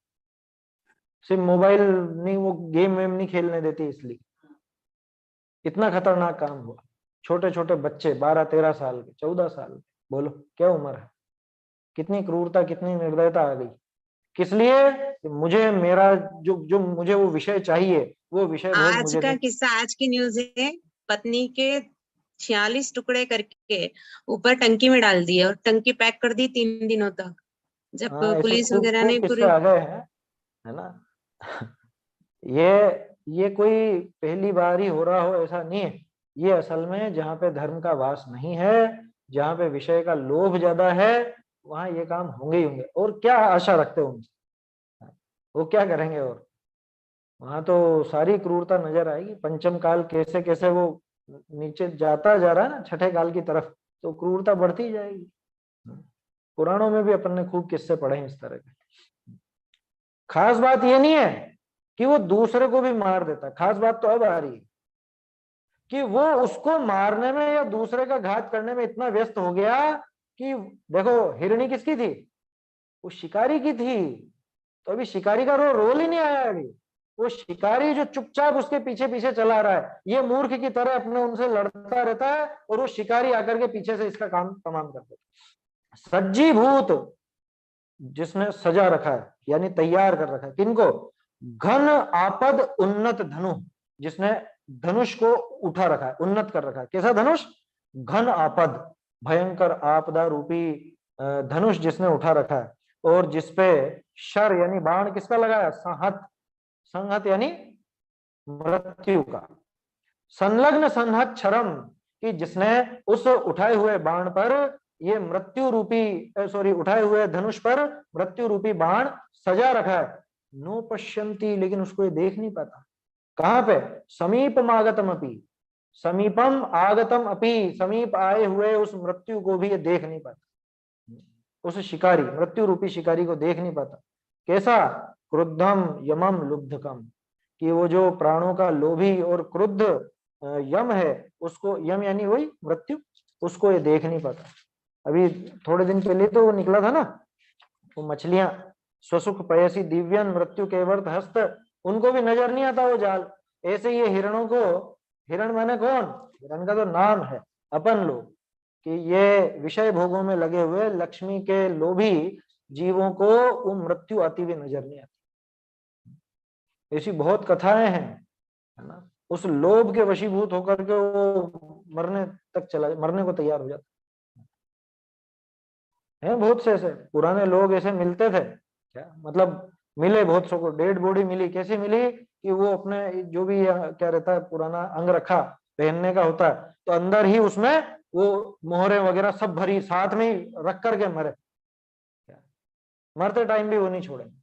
सिर्फ मोबाइल नहीं, वो गेम वेम नहीं खेलने देती इसलिए। इतना खतरनाक काम हुआ। छोटे छोटे बच्चे 12-13 साल के, 14 साल के, बोलो क्या उम्र है, कितनी क्रूरता, कितनी निर्दयता आ गई। किस लिए? मुझे मेरा जो मुझे वो विषय चाहिए, वो विषय भोग आज मुझे का किस्सा, आज की न्यूज है, पत्नी के 46 टुकड़े करके ऊपर टंकी में डाल दिए और टंकी पैक कर दी 3 दिनों तक। जब पुलिस वगैरह ने पूरी आ गए हैं, है ना। ये कोई पहली बार ही हो रहा हो ऐसा नहीं है। ये असल में जहाँ पे धर्म का वास नहीं है, जहाँ पे विषय का लोभ ज्यादा है, वहां ये काम होंगे ही होंगे। और क्या आशा रखते हो उनसे, वो क्या करेंगे? और वहां तो सारी क्रूरता नजर आएगी। पंचम काल कैसे कैसे वो नीचे जाता जा रहा है ना, छठे काल की तरफ, तो क्रूरता बढ़ती जाएगी। पुराणों में भी अपन ने खूब किस्से पढ़े हैं इस तरह के। खास बात ये नहीं है कि वो दूसरे को भी मार देता, खास बात तो अब आ रही है कि वो उसको मारने में या दूसरे का घात करने में इतना व्यस्त हो गया कि देखो हिरणी किसकी थी, वो शिकारी की थी। तो अभी शिकारी का रोल ही नहीं आया। अभी वो शिकारी जो चुपचाप उसके पीछे पीछे चला रहा है, ये मूर्ख की तरह अपने उनसे लड़ता रहता है, और वो शिकारी आकर के पीछे से इसका काम तमाम कर देता। सज्जीभूत जिसने सजा रखा है, यानी तैयार कर रखा है, किनको? घन आपद उन्नत धनु, जिसने धनुष को उठा रखा है, उन्नत कर रखा है। कैसा धनुष? घन आपद, भयंकर आपदा रूपी धनुष जिसने उठा रखा है, और जिसपे शर यानी बाण किसका लगाया? संहत, संहत यानी मृत्यु का। संलग्न संहत क्षरम, कि जिसने उस उठाए हुए बाण पर ये मृत्यु रूपी उठाए हुए धनुष पर मृत्यु रूपी बाण सजा रखा है। नो पश्यंती, लेकिन उसको ये देख नहीं पाता। कहां पे? समीपम आगतम अपि, समीपम आगतम अपि, समीप आए हुए उस मृत्यु को भी ये देख नहीं पाता। उस शिकारी, मृत्यु रूपी शिकारी को देख नहीं पाता। कैसा? क्रुद्धम यमम लुब्धकम, कि वो जो प्राणों का लोभी और क्रुद्ध यम है, उसको, यम यानी वही मृत्यु, उसको ये देख नहीं पाता। अभी थोड़े दिन पहले तो वो निकला था ना, वो मछलियां, स्वसुख पयसी दिव्यन मृत्यु केवर्त हस्त, उनको भी नजर नहीं आता वो जाल। ऐसे ये हिरणों को, हिरण माने कौन? हिरण का तो नाम है अपन लोग, कि ये विषय भोगों में लगे हुए लक्ष्मी के लोभी जीवों को वो मृत्यु आती हुई नजर नहीं आती। ऐसी बहुत कथाएं हैं, है ना। उस लोभ के वशीभूत होकर के वो मरने तक मरने को तैयार हो जाता है। बहुत से ऐसे पुराने लोग ऐसे मिलते थे, क्या मतलब मिले बहुत सौ को। डेड बॉडी मिली, कैसी मिली? कि वो अपने जो भी क्या रहता है पुराना अंग रखा पहनने का होता है, तो अंदर ही उसमें वो मोहरे वगैरह सब भरी, साथ में ही रख करके मरे। मरते टाइम भी वो नहीं छोड़ेंगे।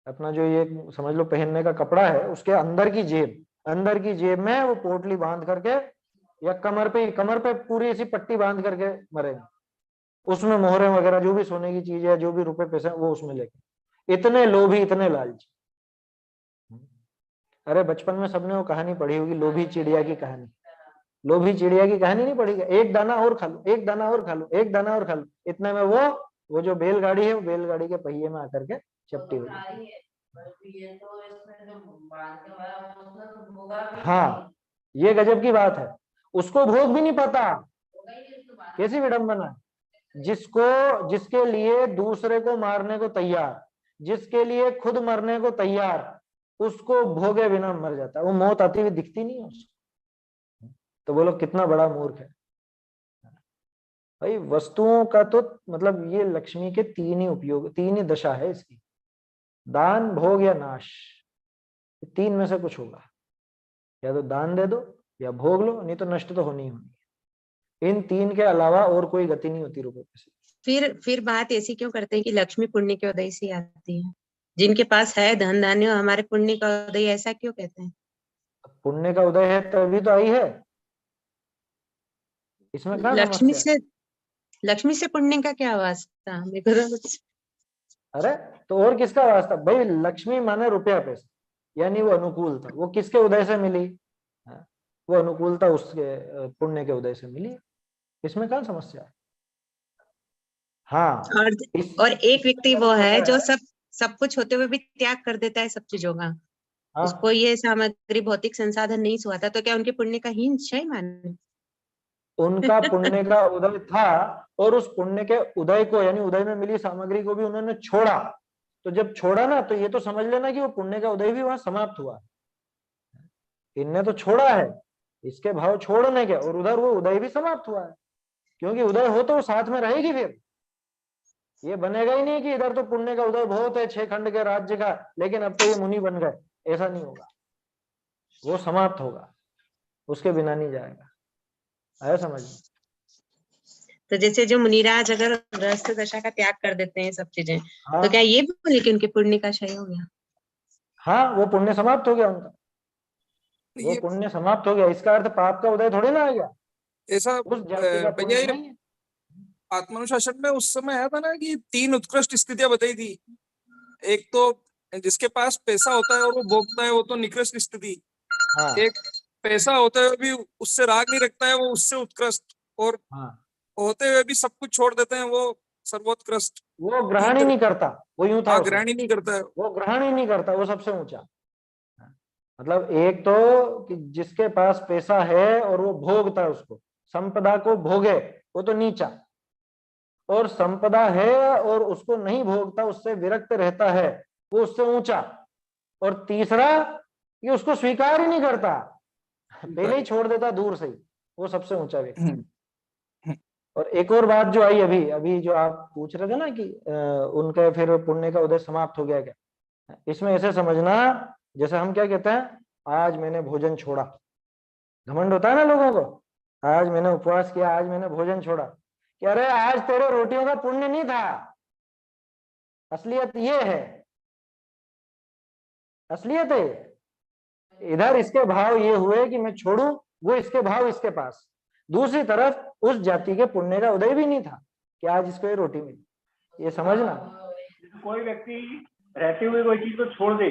अपना जो ये समझ लो पहनने का कपड़ा है, उसके अंदर की जेब, अंदर की जेब में वो पोटली बांध करके, या कमर पे पूरी ऐसी पट्टी बांध करके मरेंगे। उसमें मोहरे वगैरह जो भी सोने की चीज है, जो भी रुपए पैसे वो उसमें लेके। इतने लोभी, इतने लालची। अरे बचपन में सबने वो कहानी पढ़ी होगी, लोभी चिड़िया की कहानी। लोभी चिड़िया की कहानी नहीं पड़ी क्या? एक दाना और खा लो, एक दाना और खा लो, एक दाना और खा लो, इतने में वो जो बैलगाड़ी है वो बैलगाड़ी के पहिए में आकर के चपटी हो जाती है। हाँ, ये गजब की बात है, उसको भोग भी नहीं पता, कैसी विडंबना है। जिसके लिए दूसरे को मारने को तैयार, जिसके लिए खुद मरने को तैयार, उसको भोगे बिना मर जाता है, वो मौत आती हुई दिखती नहीं है उसको। तो बोलो कितना बड़ा मूर्ख है भाई। वस्तुओं का तो मतलब ये लक्ष्मी के तीन ही उपयोग, तीन ही दशा है इसकी, दान, भोग या नाश, तीन में से कुछ होगा। या तो दान दे दो या भोग लो, नहीं तो नष्ट तो होनी ही होनी। इन तीन के अलावा और कोई गति नहीं होती रुपए से। फिर बात ऐसी क्यों करते हैं कि लक्ष्मी पुण्य के उदय से आती है? जिनके पास है धन धान्य, हमारे पुण्य का उदय, ऐसा क्यों कहते हैं? पुण्य का उदय है तभी तो आई है, इसमें क्या समस्या है? लक्ष्मी से पुण्य का क्या वास्ता? अरे तो और किसका वास्ता भाई? लक्ष्मी माने रुपया पैसा, यानी वो अनुकूलता, वो किसके उदय से मिली? वो अनुकूलता उसके पुण्य के उदय से मिली, इसमें क्या समस्या है? हाँ, और एक व्यक्ति वो है जो सब कुछ होते हुए भी त्याग कर देता है सब चीजों का। हाँ? उसको ये सामग्री, भौतिक संसाधन नहीं सुहाता, तो क्या उनके पुण्य का हीन क्षय माने? उनका पुण्य का उदय था और उस पुण्य के उदय को, यानी उदय में मिली सामग्री को भी उन्होंने छोड़ा। तो जब छोड़ा ना, तो ये तो समझ लेना कि वो पुण्य का उदय भी वहां समाप्त हुआ। इनने तो छोड़ा है, इसके भाव छोड़ने के, और उधर वो उदय भी समाप्त हुआ है, क्योंकि उदय हो तो वो साथ में रहेगी। फिर ये बनेगा ही नहीं कि इधर तो पुण्य का उदय बहुत है 6 खंड के राज्य का, लेकिन अब तो ये मुनि बन गए, ऐसा नहीं होगा। वो समाप्त होगा, उसके बिना नहीं जाएगा। आया समझ? तो जैसे जो मुनिराज अगर गृहस्थ दशा का त्याग कर देते हैं सब चीजें, हाँ, तो क्या ये बोले कि उनके पुण्य का क्षय हो गया? हाँ, वो पुण्य समाप्त हो गया उनका, वो पुण्य समाप्त हो गया। इसका अर्थ पाप का उदय थोड़ी ना आ गया, ऐसा उस जाति का पुण्य भैया नहीं है। आत्मानुशासन में उस समय आया था ना कि 3 उत्कृष्ट स्थितियां बताई थी। एक तो जिसके पास पैसा होता है और वो भोगता है, वो तो निकृष्ट स्थिति। हाँ, एक पैसा होते हुए भी उससे राग नहीं रखता है, वो उससे उत्कृष्ट। और हाँ, होते हुए भी सब कुछ छोड़ देते हैं, वो सर्वोत्कृष्ट। वो ग्रहण ही नहीं करता, वो यूं था, ग्रहण ही नहीं करता है, वो ग्रहण ही नहीं करता, वो सबसे ऊंचा। मतलब एक तो कि जिसके पास पैसा है और वो भोगता है, उसको संपदा को भोगे, वो तो नीचा। और संपदा है और उसको नहीं भोगता, उससे विरक्त रहता है, वो उससे ऊंचा। और तीसरा, कि उसको स्वीकार ही नहीं करता, पहले ही छोड़ देता दूर से ही, वो सबसे ऊंचा व्यक्ति। और एक और बात जो आई अभी अभी जो आप पूछ रहे थे ना कि उनके फिर पुण्य का उदय समाप्त हो गया क्या, इसमें ऐसे समझना, जैसे हम क्या कहते हैं, आज मैंने भोजन छोड़ा। घमंड होता है ना लोगों को, आज मैंने उपवास किया, आज मैंने भोजन छोड़ा। कि अरे आज तेरे रोटियों का पुण्य नहीं था, असलियत ये है, असलियत है। इधर इसके भाव ये हुए कि मैं छोड़ू, वो इसके भाव इसके पास। दूसरी तरफ उस जाति के पुण्य का उदय भी नहीं था कि आज इसको ये रोटी मिली। ये समझना, कोई व्यक्ति रहते हुए कोई चीज को छोड़ दे,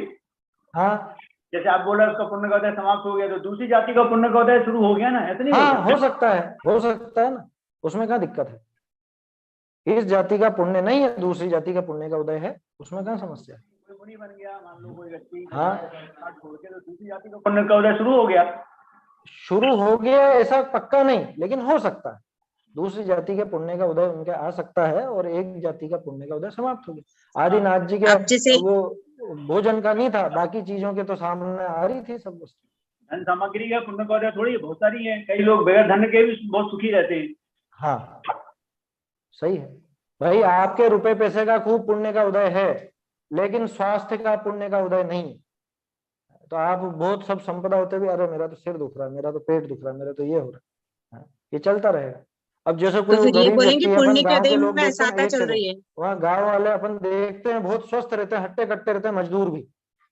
हाँ, जैसे आप बोल रहे हैं उसका पुण्य का उदय समाप्त हो गया, तो दूसरी जाति का पुण्य का उदय शुरू हो गया ना, ऐसा नहीं? हाँ, हो सकता है, हो सकता है ना, उसमें क्या दिक्कत है? इस जाति का पुण्य नहीं है, दूसरी जाति का पुण्य का उदय है, उसमें क्या समस्या है? कोई मुनि बन गया, मान लो कोई व्यक्ति, हाँ, छोड़ के, तो दूसरी जाति का पुण्य का उदय शुरू हो गया। शुरू हो गया ऐसा पक्का नहीं, लेकिन हो सकता है। दूसरी जाति के पुण्य का उदय उनके आ सकता है और एक जाति का पुण्य का उदय समाप्त हो गया। आदिनाथ जी के वो भोजन का नहीं था, बाकी चीजों के तो सामने आ रही थी सब वस्तु। धन सामग्री का पुण्य का उदय थोड़ी बहुत सारी है, कई लोग बगैर धन के भी बहुत सुखी रहते हैं। हाँ, सही है भाई, आपके रुपए पैसे का खूब पुण्य का उदय है, लेकिन स्वास्थ्य का पुण्य का उदय नहीं। तो आप बहुत सब संपदा होते भी, अरे मेरा तो सिर दुख रहा है, मेरा तो पेट दुख रहा है, मेरा तो ये हो रहा है, ये चलता रहेगा। अब जैसे कोई गरीब व्यक्ति है, अपन गाँव के लोग देखते हैं, एक सेकंड, वहाँ गाँव वाले अपन देखते हैं बहुत स्वस्थ रहते हैं, हट्टे कट्टे रहते हैं, मजदूर भी,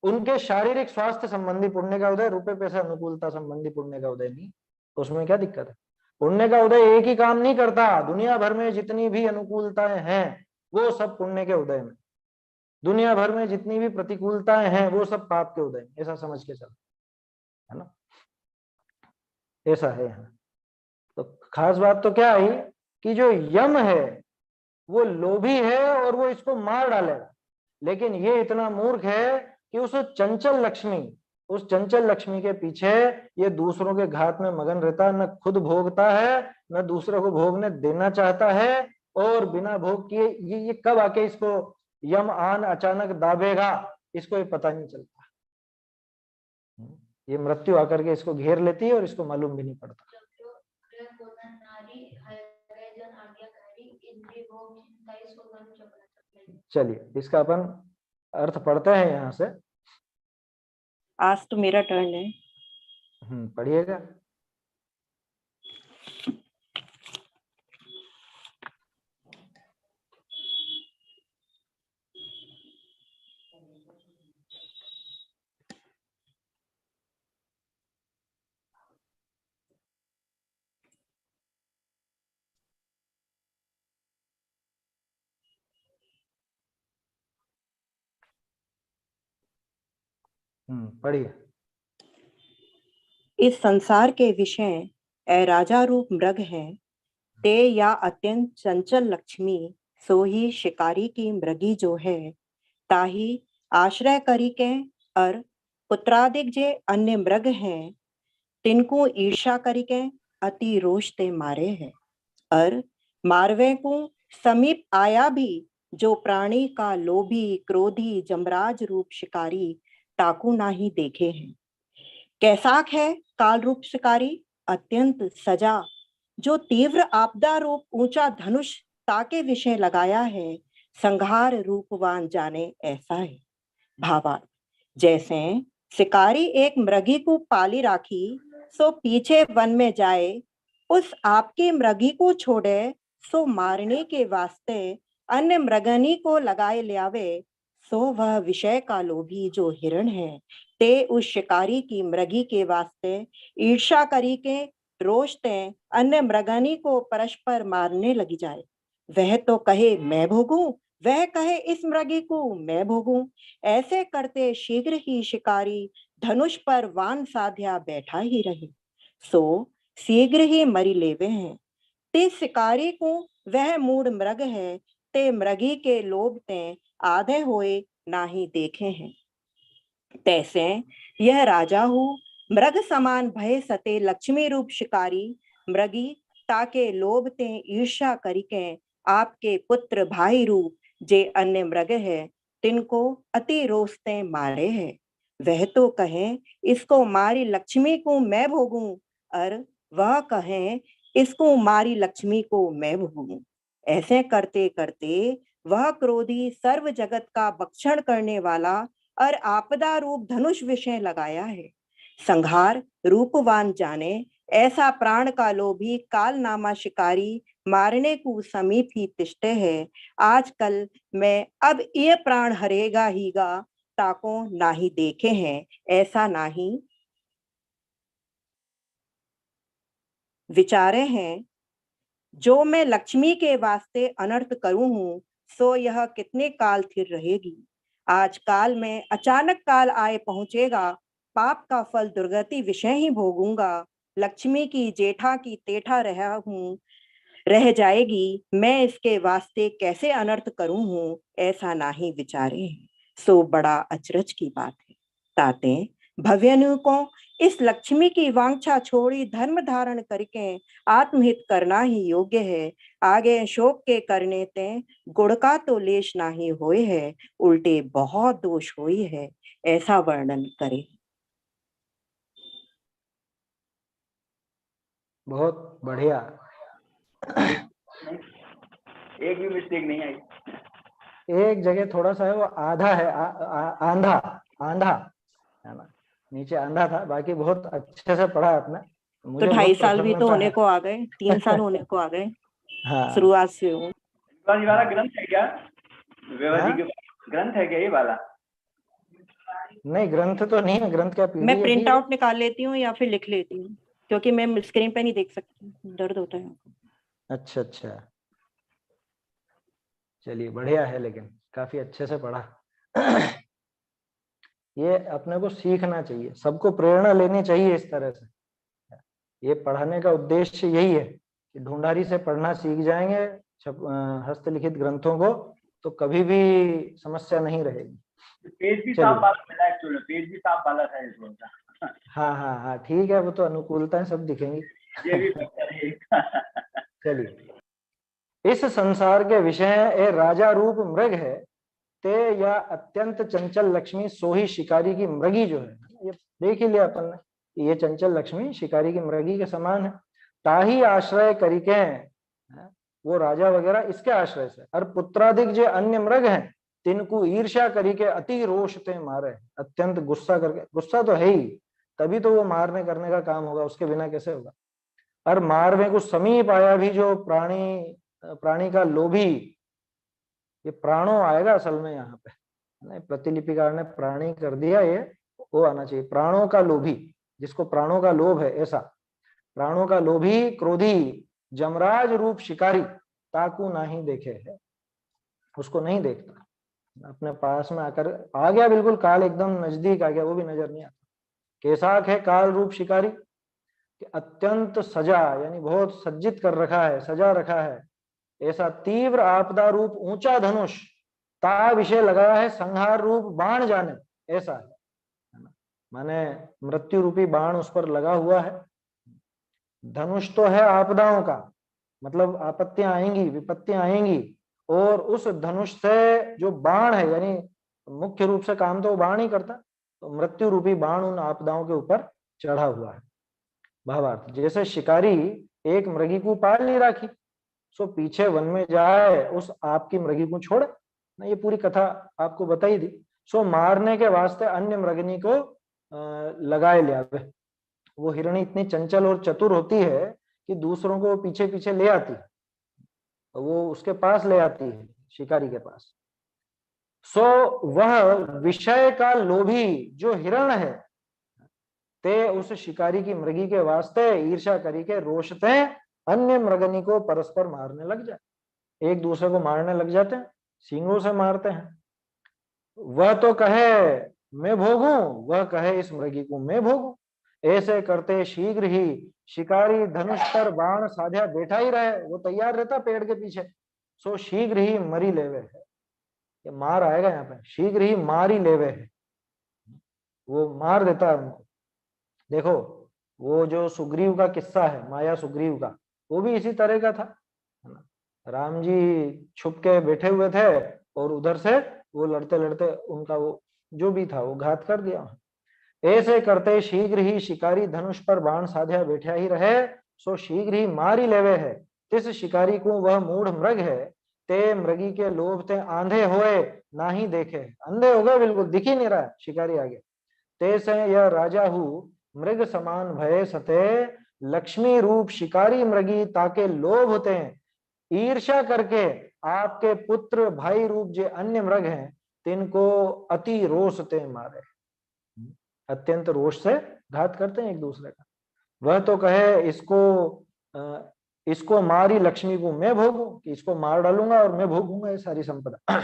उनके शारीरिक स्वास्थ्य संबंधी पुण्य का उदय, रुपए पैसे अनुकूलता संबंधी पुण्य का उदय नहीं। तो उसमें क्या दिक्कत है? पुण्य का उदय एक ही काम नहीं करता, दुनिया भर में जितनी भी अनुकूलताएं हैं वो सब पुण्य के उदय में, दुनिया भर में जितनी भी प्रतिकूलताएं हैं वो सब पाप के उदय में, ऐसा समझ के चल, है ना? ऐसा है यहाँ। तो खास बात तो क्या आई कि जो यम है वो लोभी है और वो इसको मार डालेगा, लेकिन ये इतना मूर्ख है कि उस चंचल लक्ष्मी के पीछे ये दूसरों के घात में मगन रहता है, न खुद भोगता है न दूसरों को भोगने देना चाहता है, और बिना भोग किए ये कब आके इसको यम आन अचानक दाबेगा इसको ये पता नहीं चलता। ये मृत्यु आकर के इसको घेर लेती है और इसको मालूम भी नहीं पड़ता। चलिए इसका अपन अर्थ पढ़ते हैं यहाँ से। आज तो मेरा टर्न है। पढ़िएगा। पढ़िए। इस संसार के विषय ए राजा रूप मृग हैं, ते या अत्यंत चंचल लक्ष्मी, सो ही शिकारी की मृगी जो है, ताही आश्रय करी के और पुत्रादिक जे अन्य मृग हैं, तिनको ईर्षा करी के अति रोष ते मारे है। और मारवे को समीप आया भी जो प्राणी का लोभी क्रोधी जमराज रूप शिकारी ताकू नाही देखे हैं। कैसाक है काल रूप शिकारी अत्यंत सजा, जो तीव्र आपदा रूप ऊंचा धनुष ताके विषय लगाया है, संहार रूपवान जाने ऐसा है। भावार्थ, जैसे शिकारी एक मृगी को पाली राखी, सो पीछे वन में जाए, उस आपके मृगी को छोड़े, सो मारने के वास्ते अन्य मृगनी को लगाए ले आवे, सो वह विषय का लोभी जो हिरण है, ते उस शिकारी की मृगी के वास्ते ईर्षा करी के रोष ते अन्य मृगनी को परस्पर मारने लगी जाए। वह तो कहे मैं भोगूं, वह कहे इस मृगी को मैं भोगूं। ऐसे करते शीघ्र ही शिकारी धनुष पर वान साध्या बैठा ही रहे, सो शीघ्र ही मरी लेवे हैं। ते शिकारी को वह मूड मृग है, ते मृगी के लोभ ते आधे हुए नाही देखे हैं। तैसे यह राजा हूँ मृग समान भय सते लक्ष्मी रूप शिकारी, मृगी ताके लोभ ते ईर्षा करिके आपके पुत्र भाई रूप जे अन्य मृग है, तिनको अति रोष ते मारे है। वह तो कहे इसको मारी लक्ष्मी को मैं भोगूं, और वह कहे इसको मारी लक्ष्मी को मैं भोगूं। ऐसे करते करते वह क्रोधी सर्व जगत का भक्षण करने वाला और आपदा रूप धनुष विषय लगाया है। संहार रूपवान जाने ऐसा प्राण का लोभी काल नामा शिकारी मारने को समीप ही तिष्ठे है। आजकल मैं अब ये प्राण हरेगा हीगा, ताको नाही देखे हैं ऐसा नाही विचारे हैं। जो मैं लक्ष्मी के वास्ते अनर्थ करूं हूं, सो यह कितने काल स्थिर रहेगी। आज काल में अचानक काल आए पहुंचेगा, पाप का फल दुर्गति विषय ही भोगूंगा। लक्ष्मी की जेठा की तेठा रह जाएगी, मैं इसके वास्ते कैसे अनर्थ करूं हूं ऐसा नाही विचारे। सो बड़ा अचरज की बात है। ताते भव्यनु को इस लक्ष्मी की वांछा छोड़ी धर्म धारण करके आत्महित करना ही योग्य है। आगे शोक के करने ते गुण का तो लेश नाही होए है, उल्टे बहुत दोष हुई है, ऐसा वर्णन करे। बहुत बढ़िया। एक भी मिस्टेक नहीं आई। एक जगह थोड़ा सा है वो आधा है, आंधा आंधा है ना, नीचे आंधा था, बाकी बहुत अच्छे से पढ़ा आपने। तो 2.5 साल भी तो होने को आ गए, 3 साल होने को आ गए। हाँ, शुरुआत से हूँ। ये वाला ग्रंथ है क्या? ग्रंथ है क्या ये वाला? नहीं, ग्रंथ तो नहीं है। ग्रंथ क्या मैं प्रिंट आउट निकाल लेती हूँ या फिर लिख लेती हूँ, क्योंकि मैं स्क्रीन पे नहीं देख सकती, दर्द होता है। अच्छा अच्छा, चलिए बढ़िया है, लेकिन काफी अच्छे से पढ़ा। ये अपने को सीखना चाहिए, सबको प्रेरणा लेनी चाहिए इस तरह से। ये पढ़ाने का उद्देश्य यही है कि ढूंढारी से पढ़ना सीख जाएंगे हस्तलिखित ग्रंथों को, तो कभी भी समस्या नहीं रहेगी। पेज भी चलिए। साफ वाला मिला एक्चुअली, पेज भी साफ वाला था इस बार का। हाँ हाँ हाँ ठीक है, वो तो अनुकूलताएं सब दिखेंगी। ये भी बेहतर है। चलिए। इस संसार के विषय ए राजा रूप मृग है, ते या अत्यंत चंचल लक्ष्मी सोही शिकारी की मृगी जो है, ये देख ही लिया अपन ने, ये चंचल लक्ष्मी शिकारी की मृगी के समान है। ताही आश्रय करिके, वो राजा वगैरह इसके आश्रय से, और पुत्राधिक जो अन्य मृग हैं तिनको ईर्ष्या करी के अति रोष ते मारे, अत्यंत गुस्सा करके, गुस्सा तो है ही, तभी तो वो मारने करने का काम होगा, उसके बिना कैसे होगा। और मारने को समीप आया भी जो प्राणी का लोभी, ये प्राणों आएगा असल में यहाँ पे, नहीं प्रतिलिपिकार ने प्राणी कर दिया, ये वो आना चाहिए, प्राणों का लोभी, जिसको प्राणों का लोभ है, ऐसा प्राणों का लोभी क्रोधी जमराज रूप शिकारी ताकू नहीं देखे है, उसको नहीं देखता, अपने पास में आकर आ गया, बिल्कुल काल एकदम नजदीक आ गया, वो भी नजर नहीं आता। कैसा है काल रूप शिकारी कि अत्यंत सजा, यानी बहुत सज्जित कर रखा है, सजा रखा है, ऐसा तीव्र आपदा रूप ऊंचा धनुष ता विषय लगाया है, संहार रूप बाण जाने, ऐसा है ना, माने मृत्यु रूपी बाण उस पर लगा हुआ है। धनुष तो है आपदाओं का, मतलब आपत्तियां आएंगी, विपत्तियां आएंगी, और उस धनुष से जो बाण है, यानी मुख्य रूप से काम तो वो बाण ही करता, तो मृत्यु रूपी बाण उन आपदाओं के ऊपर चढ़ा हुआ है। भावार्थ, जैसे शिकारी एक मृगी को पाल नहीं राखी, सो पीछे वन में जाए उस आपकी मृगी को छोड़े ना, ये पूरी कथा आपको बताई थी। सो मारने के वास्ते अन्य मृगनी को लगाए लिया, वो हिरणी इतनी चंचल और चतुर होती है कि दूसरों को पीछे पीछे ले आती है, तो वो उसके पास ले आती है, शिकारी के पास। सो वह विषय का लोभी जो हिरण है, ते उस शिकारी की मृगी के वास्ते ईर्ष्या करी के रोषते अन्य मृगनी को परस्पर मारने लग जाए, एक दूसरे को मारने लग जाते हैं, सींगों से मारते हैं। वह तो कहे मैं भोगूं, वह कहे इस मृगी को मैं भोगूं, ऐसे करते शीघ्र ही शिकारी धनुष पर बाण साध्या बैठा ही रहे, वो तैयार रहता पेड़ के पीछे, सो शीघ्र ही मरी लेवे है, ये मार आएगा यहाँ पे, शीघ्र ही मार ही लेवे है, वो मार देता है उनको। देखो वो जो सुग्रीव का किस्सा है, माया सुग्रीव का, वो भी इसी तरह का था, है ना, राम जी छुप के बैठे हुए थे और उधर से वो लड़ते लड़ते उनका वो जो भी था वो घात कर दिया। ऐसे करते शीघ्र ही शिकारी धनुष पर बाण साध्या बैठा ही रहे, सो शीघ्र ही मार ही लेवे है, तिस शिकारी को वह मूढ़ मृग है, ते मृगी के लोभ ते आंधे होए ना ही देखे, अंधे हो गए, बिल्कुल दिख ही नहीं रहा है शिकारी आगे। तेसे यह राजा हूँ मृग समान भय सते, लक्ष्मी रूप शिकारी मृगी ताके लोभ होते हैं, ईर्ष्या करके आपके पुत्र भाई रूप जो अन्य मृग हैं तिनको अति रोष ते मारे, अत्यंत रोष से घात करते हैं एक दूसरे का। वह तो कहे इसको मारी लक्ष्मी को मैं भोगूं, कि इसको मार डालूंगा और मैं भोगूंगा ये सारी संपदा,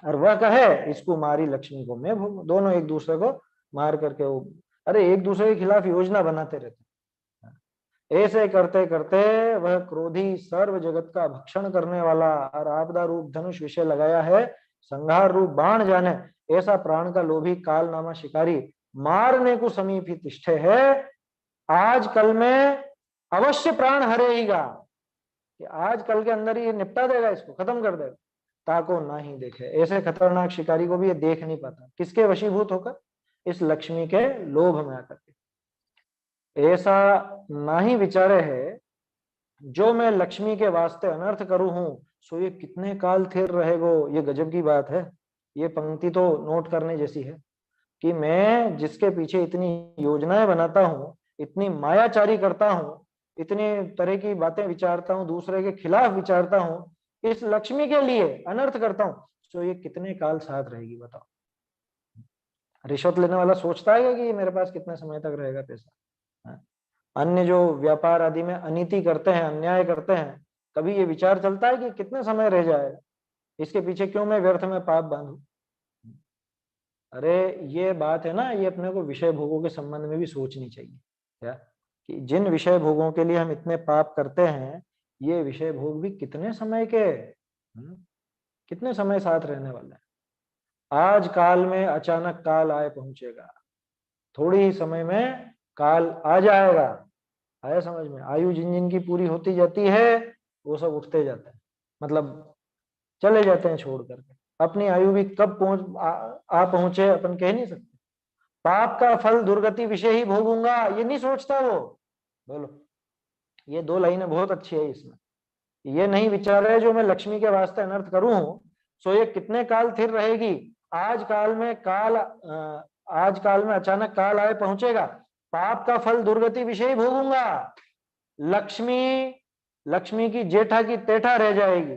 और वह कहे इसको मारी लक्ष्मी को मैं भोगूं, दोनों एक दूसरे को मार करके वो अरे एक दूसरे के खिलाफ योजना बनाते रहते। ऐसे करते करते वह क्रोधी सर्व जगत का भक्षण करने वाला और आपदा रूप धनुष विषय लगाया है, संहार रूप बाण जाने, ऐसा प्राण का लोभी काल नामा शिकारी मारने को समीप ही तिष्ठे है, आज कल में अवश्य प्राण हरेगा, कि आज कल के अंदर ही निपटा देगा, इसको खत्म कर देगा, ताको ना ही देखे। ऐसे खतरनाक शिकारी को भी ये देख नहीं पाता, किसके वशीभूत होकर, इस लक्ष्मी के लोभ में आकर के। ऐसा ना ही विचारे है जो मैं लक्ष्मी के वास्ते अनर्थ करूं हूं, सो ये कितने काल थिर रहेगो। ये गजब की बात है, ये पंक्ति तो नोट करने जैसी है कि मैं जिसके पीछे इतनी योजनाएं बनाता हूँ, इतनी मायाचारी करता हूँ, इतनी तरह की बातें विचारता हूँ, दूसरे के खिलाफ विचारता हूँ, इस लक्ष्मी के लिए अनर्थ करता हूँ, तो ये कितने काल साथ रहेगी बताओ। रिश्वत लेने वाला सोचता है कि मेरे पास कितने समय तक रहेगा पैसा। अन्य जो व्यापार आदि में अनीति करते हैं, अन्याय करते हैं, कभी ये विचार चलता है कि कितने समय रह जाएगा, इसके पीछे क्यों मैं व्यर्थ में पाप बांधूं। अरे ये बात है ना, ये अपने को विषय भोगों के संबंध में भी सोचनी चाहिए क्या, कि जिन विषय भोगों के लिए हम इतने पाप करते हैं, ये विषय भोग भी कितने समय के, कितने समय साथ रहने वाले हैं। आज काल में अचानक काल आए पहुंचेगा, थोड़ी ही समय में काल आ जाएगा। आया समझ में? आयु जिन जिन की पूरी होती जाती है वो सब उठते जाते हैं, मतलब चले जाते हैं छोड़ करके। अपनी आयु भी कब आ पहुंचे अपन कह नहीं सकते। पाप का फल दुर्गति विषय ही भोगूंगा, ये नहीं सोचता वो। बोलो, ये 2 लाइनें बहुत अच्छी है इसमें। ये नहीं विचार है जो मैं लक्ष्मी के वास्ते अनर्थ करूं सो ये कितने काल स्थिर रहेगी। आज काल में अचानक काल आए पहुंचेगा, पाप का फल दुर्गति विषय भोगूंगा। लक्ष्मी की जेठा की तेठा रह जाएगी।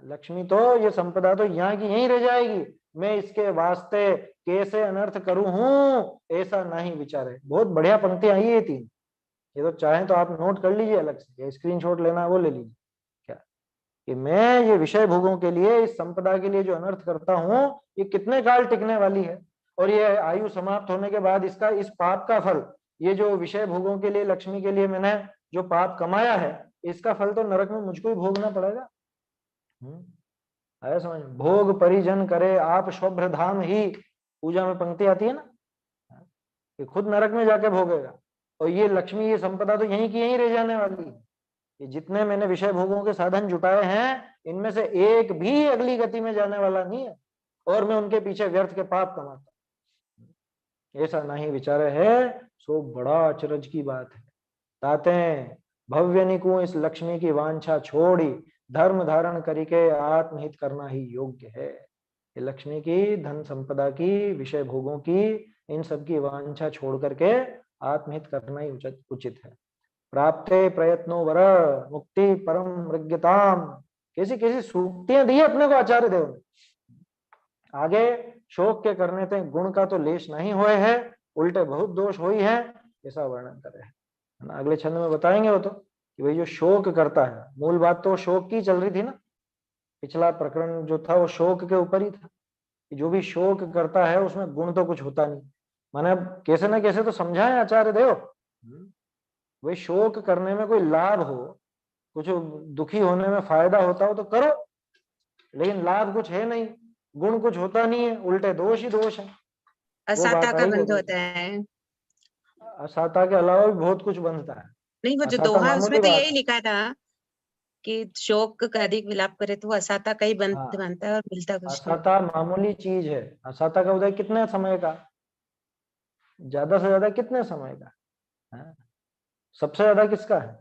लक्ष्मी तो ये संपदा तो यहाँ की यहीं रह जाएगी। मैं इसके वास्ते कैसे अनर्थ करूं हूं, ऐसा नहीं विचार है। बहुत बढ़िया पंक्ति आई है 3। ये तो चाहे तो आप नोट कर लीजिए अलग से, स्क्रीनशॉट लेना है वो ले लीजिए। क्या कि मैं ये विषय भोगों के लिए, इस संपदा के लिए जो अनर्थ करता हूं, ये कितने काल टिकने वाली है, और ये आयु समाप्त होने के बाद इसका, इस पाप का फल, ये जो विषय भोगों के लिए, लक्ष्मी के लिए मैंने जो पाप कमाया है, इसका फल तो नरक में मुझको ही भोगना पड़ेगा। आया समझ? भोग परिजन करे आप शुभ्र धाम ही, पूजा में पंक्ति आती है ना, कि खुद नरक में जाके भोगेगा। और ये लक्ष्मी, ये संपदा तो यहीं की यहीं रह जाने वाली है। ये जितने मैंने विषय भोगों के साधन जुटाए हैं, इनमें से एक भी अगली गति में जाने वाला नहीं है, और मैं उनके पीछे व्यर्थ के पाप कमाता हूं। ऐसा नहीं विचार है सो बड़ा अचरज की बात है। ताते भव्य निकू इस लक्ष्मी की वांछा छोड़ी, धर्म धारण करके आत्महित करना ही योग्य है। ये लक्ष्मी की, धन संपदा की, विषय भोगों की, इन सब की वांछा छोड़ करके आत्महित करना ही उचित है। प्राप्ते प्रयत्नो वर मुक्ति परम मृग्यताम, कैसी कैसी सूक्तियां दी अपने को आचार्य देव ने। आगे शोक के करने थे गुण का तो लेश नहीं हुए है, उल्टे बहुत दोष हुई है, ऐसा वर्णन करे है ना। अगले छंद में बताएंगे वो तो, कि भाई जो शोक करता है, मूल बात तो शोक की चल रही थी ना, पिछला प्रकरण जो था वो शोक के ऊपर ही था। जो भी शोक करता है उसमें गुण तो कुछ होता नहीं। माने अब कैसे ना कैसे तो समझाएं आचार्य देव, भाई शोक करने में कोई लाभ हो, कुछ दुखी होने में फायदा होता हो तो करो, लेकिन लाभ कुछ है नहीं, गुण कुछ होता नहीं है, उल्टे दोष ही दोष है। असाता का बंध होता है, असाता के अलावा भी बहुत कुछ बनता है। नहीं वो जो दोहा उसमें तो यही लिखा था कि शोक का अधिक विलाप करे तो वो असाता का ही बंध बनता है और मिलता कुछ नहीं। असाता मामूली चीज है। असाता का उदय कितने समय का, ज्यादा से ज्यादा कितने समय का है? सबसे ज्यादा किसका है?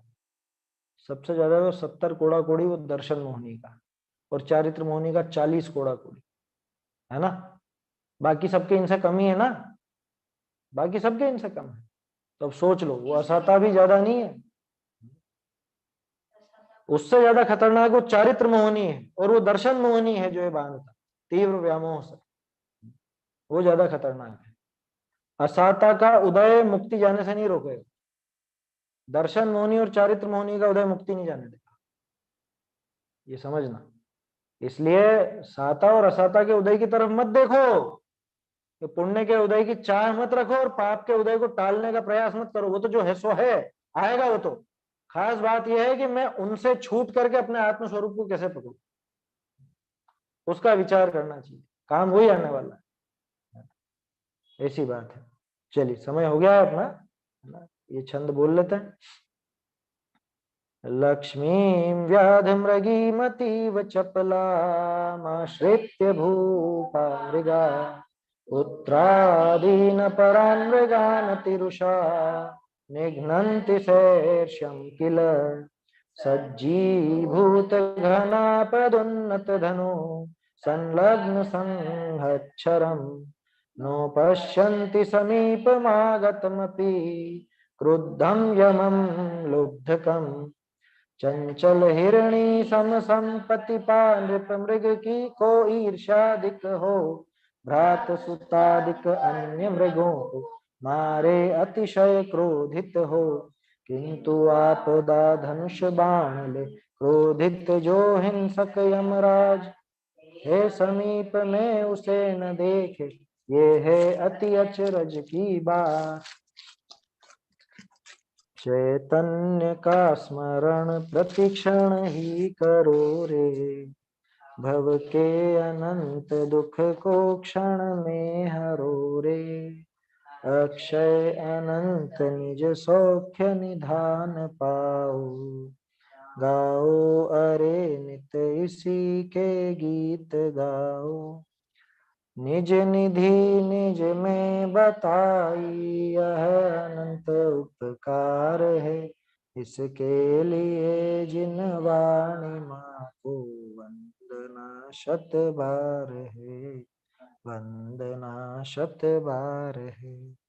सबसे ज्यादा तो 70 कोड़ा कोड़ी वो दर्शन मोहनी का, और चारित्र मोहनी का 40 कोड़ा कोड़ी है ना। बाकी सबके इनसे कम ही है ना, बाकी सबके इनसे कम है। तो अब सोच लो, वो असाता भी ज्यादा नहीं है, उससे ज्यादा खतरनाक वो चारित्र मोहनी है, और वो दर्शन मोहनी है जो ये बांधता तीव्र व्यामोह से, वो ज्यादा खतरनाक है। असाता का उदय मुक्ति जाने से नहीं रोकेगा, दर्शन मोहनी और चारित्र मोहनी का उदय मुक्ति नहीं जाने देगा, ये समझना। इसलिए साता और असाता के उदय की तरफ मत देखो, कि पुण्य के उदय की चाह मत रखो, और पाप के उदय को टालने का प्रयास मत करो। वो तो जो है सो है, आएगा वो तो। खास बात यह है कि मैं उनसे छूट करके अपने आत्म स्वरूप को कैसे पकड़ूं, उसका विचार करना चाहिए, काम वही आने वाला है, ऐसी बात है। चलिए समय हो गया है अपना, ये छंद बोल लेते हैं। लक्ष्मीं व्याधमृगीमतीव चपलामाश्रित्य भूपा मृगा, पुत्रादीन परान् मृगानतिरुषा निघ्नन्ति शैर्ष्यं किल, सज्जीभूत घनापदुन्नत धनु संलग्न संहच्छरम्, नोपश्यन्ति समीपमागतमपि क्रुद्धं यमं लुब्धकम्, चंचल हिरणी सम संपत्ति पा नृप मृग की को ईर्ष्यादिक हो, भ्रात सुतादिक अन्य मृगों को मारे अतिशय क्रोधित हो, किंतु आपदा धनुष बाण ले क्रोधित जो हिंसक यमराज, है समीप में उसे न देखे ये है अति अचरज की बात। चैतन्य का स्मरण प्रतिक्षण ही करो रे, भव के अनंत दुख को क्षण में हरो रे, अक्षय अनंत निज सौख्य निधान पाओ, गाओ अरे नित इसी के गीत गाओ, निज निधि निज में बताई यह अनंत उपकार है, इसके लिए जिन वाणी माँ को वंदना शत बार है, वंदना शत बार है।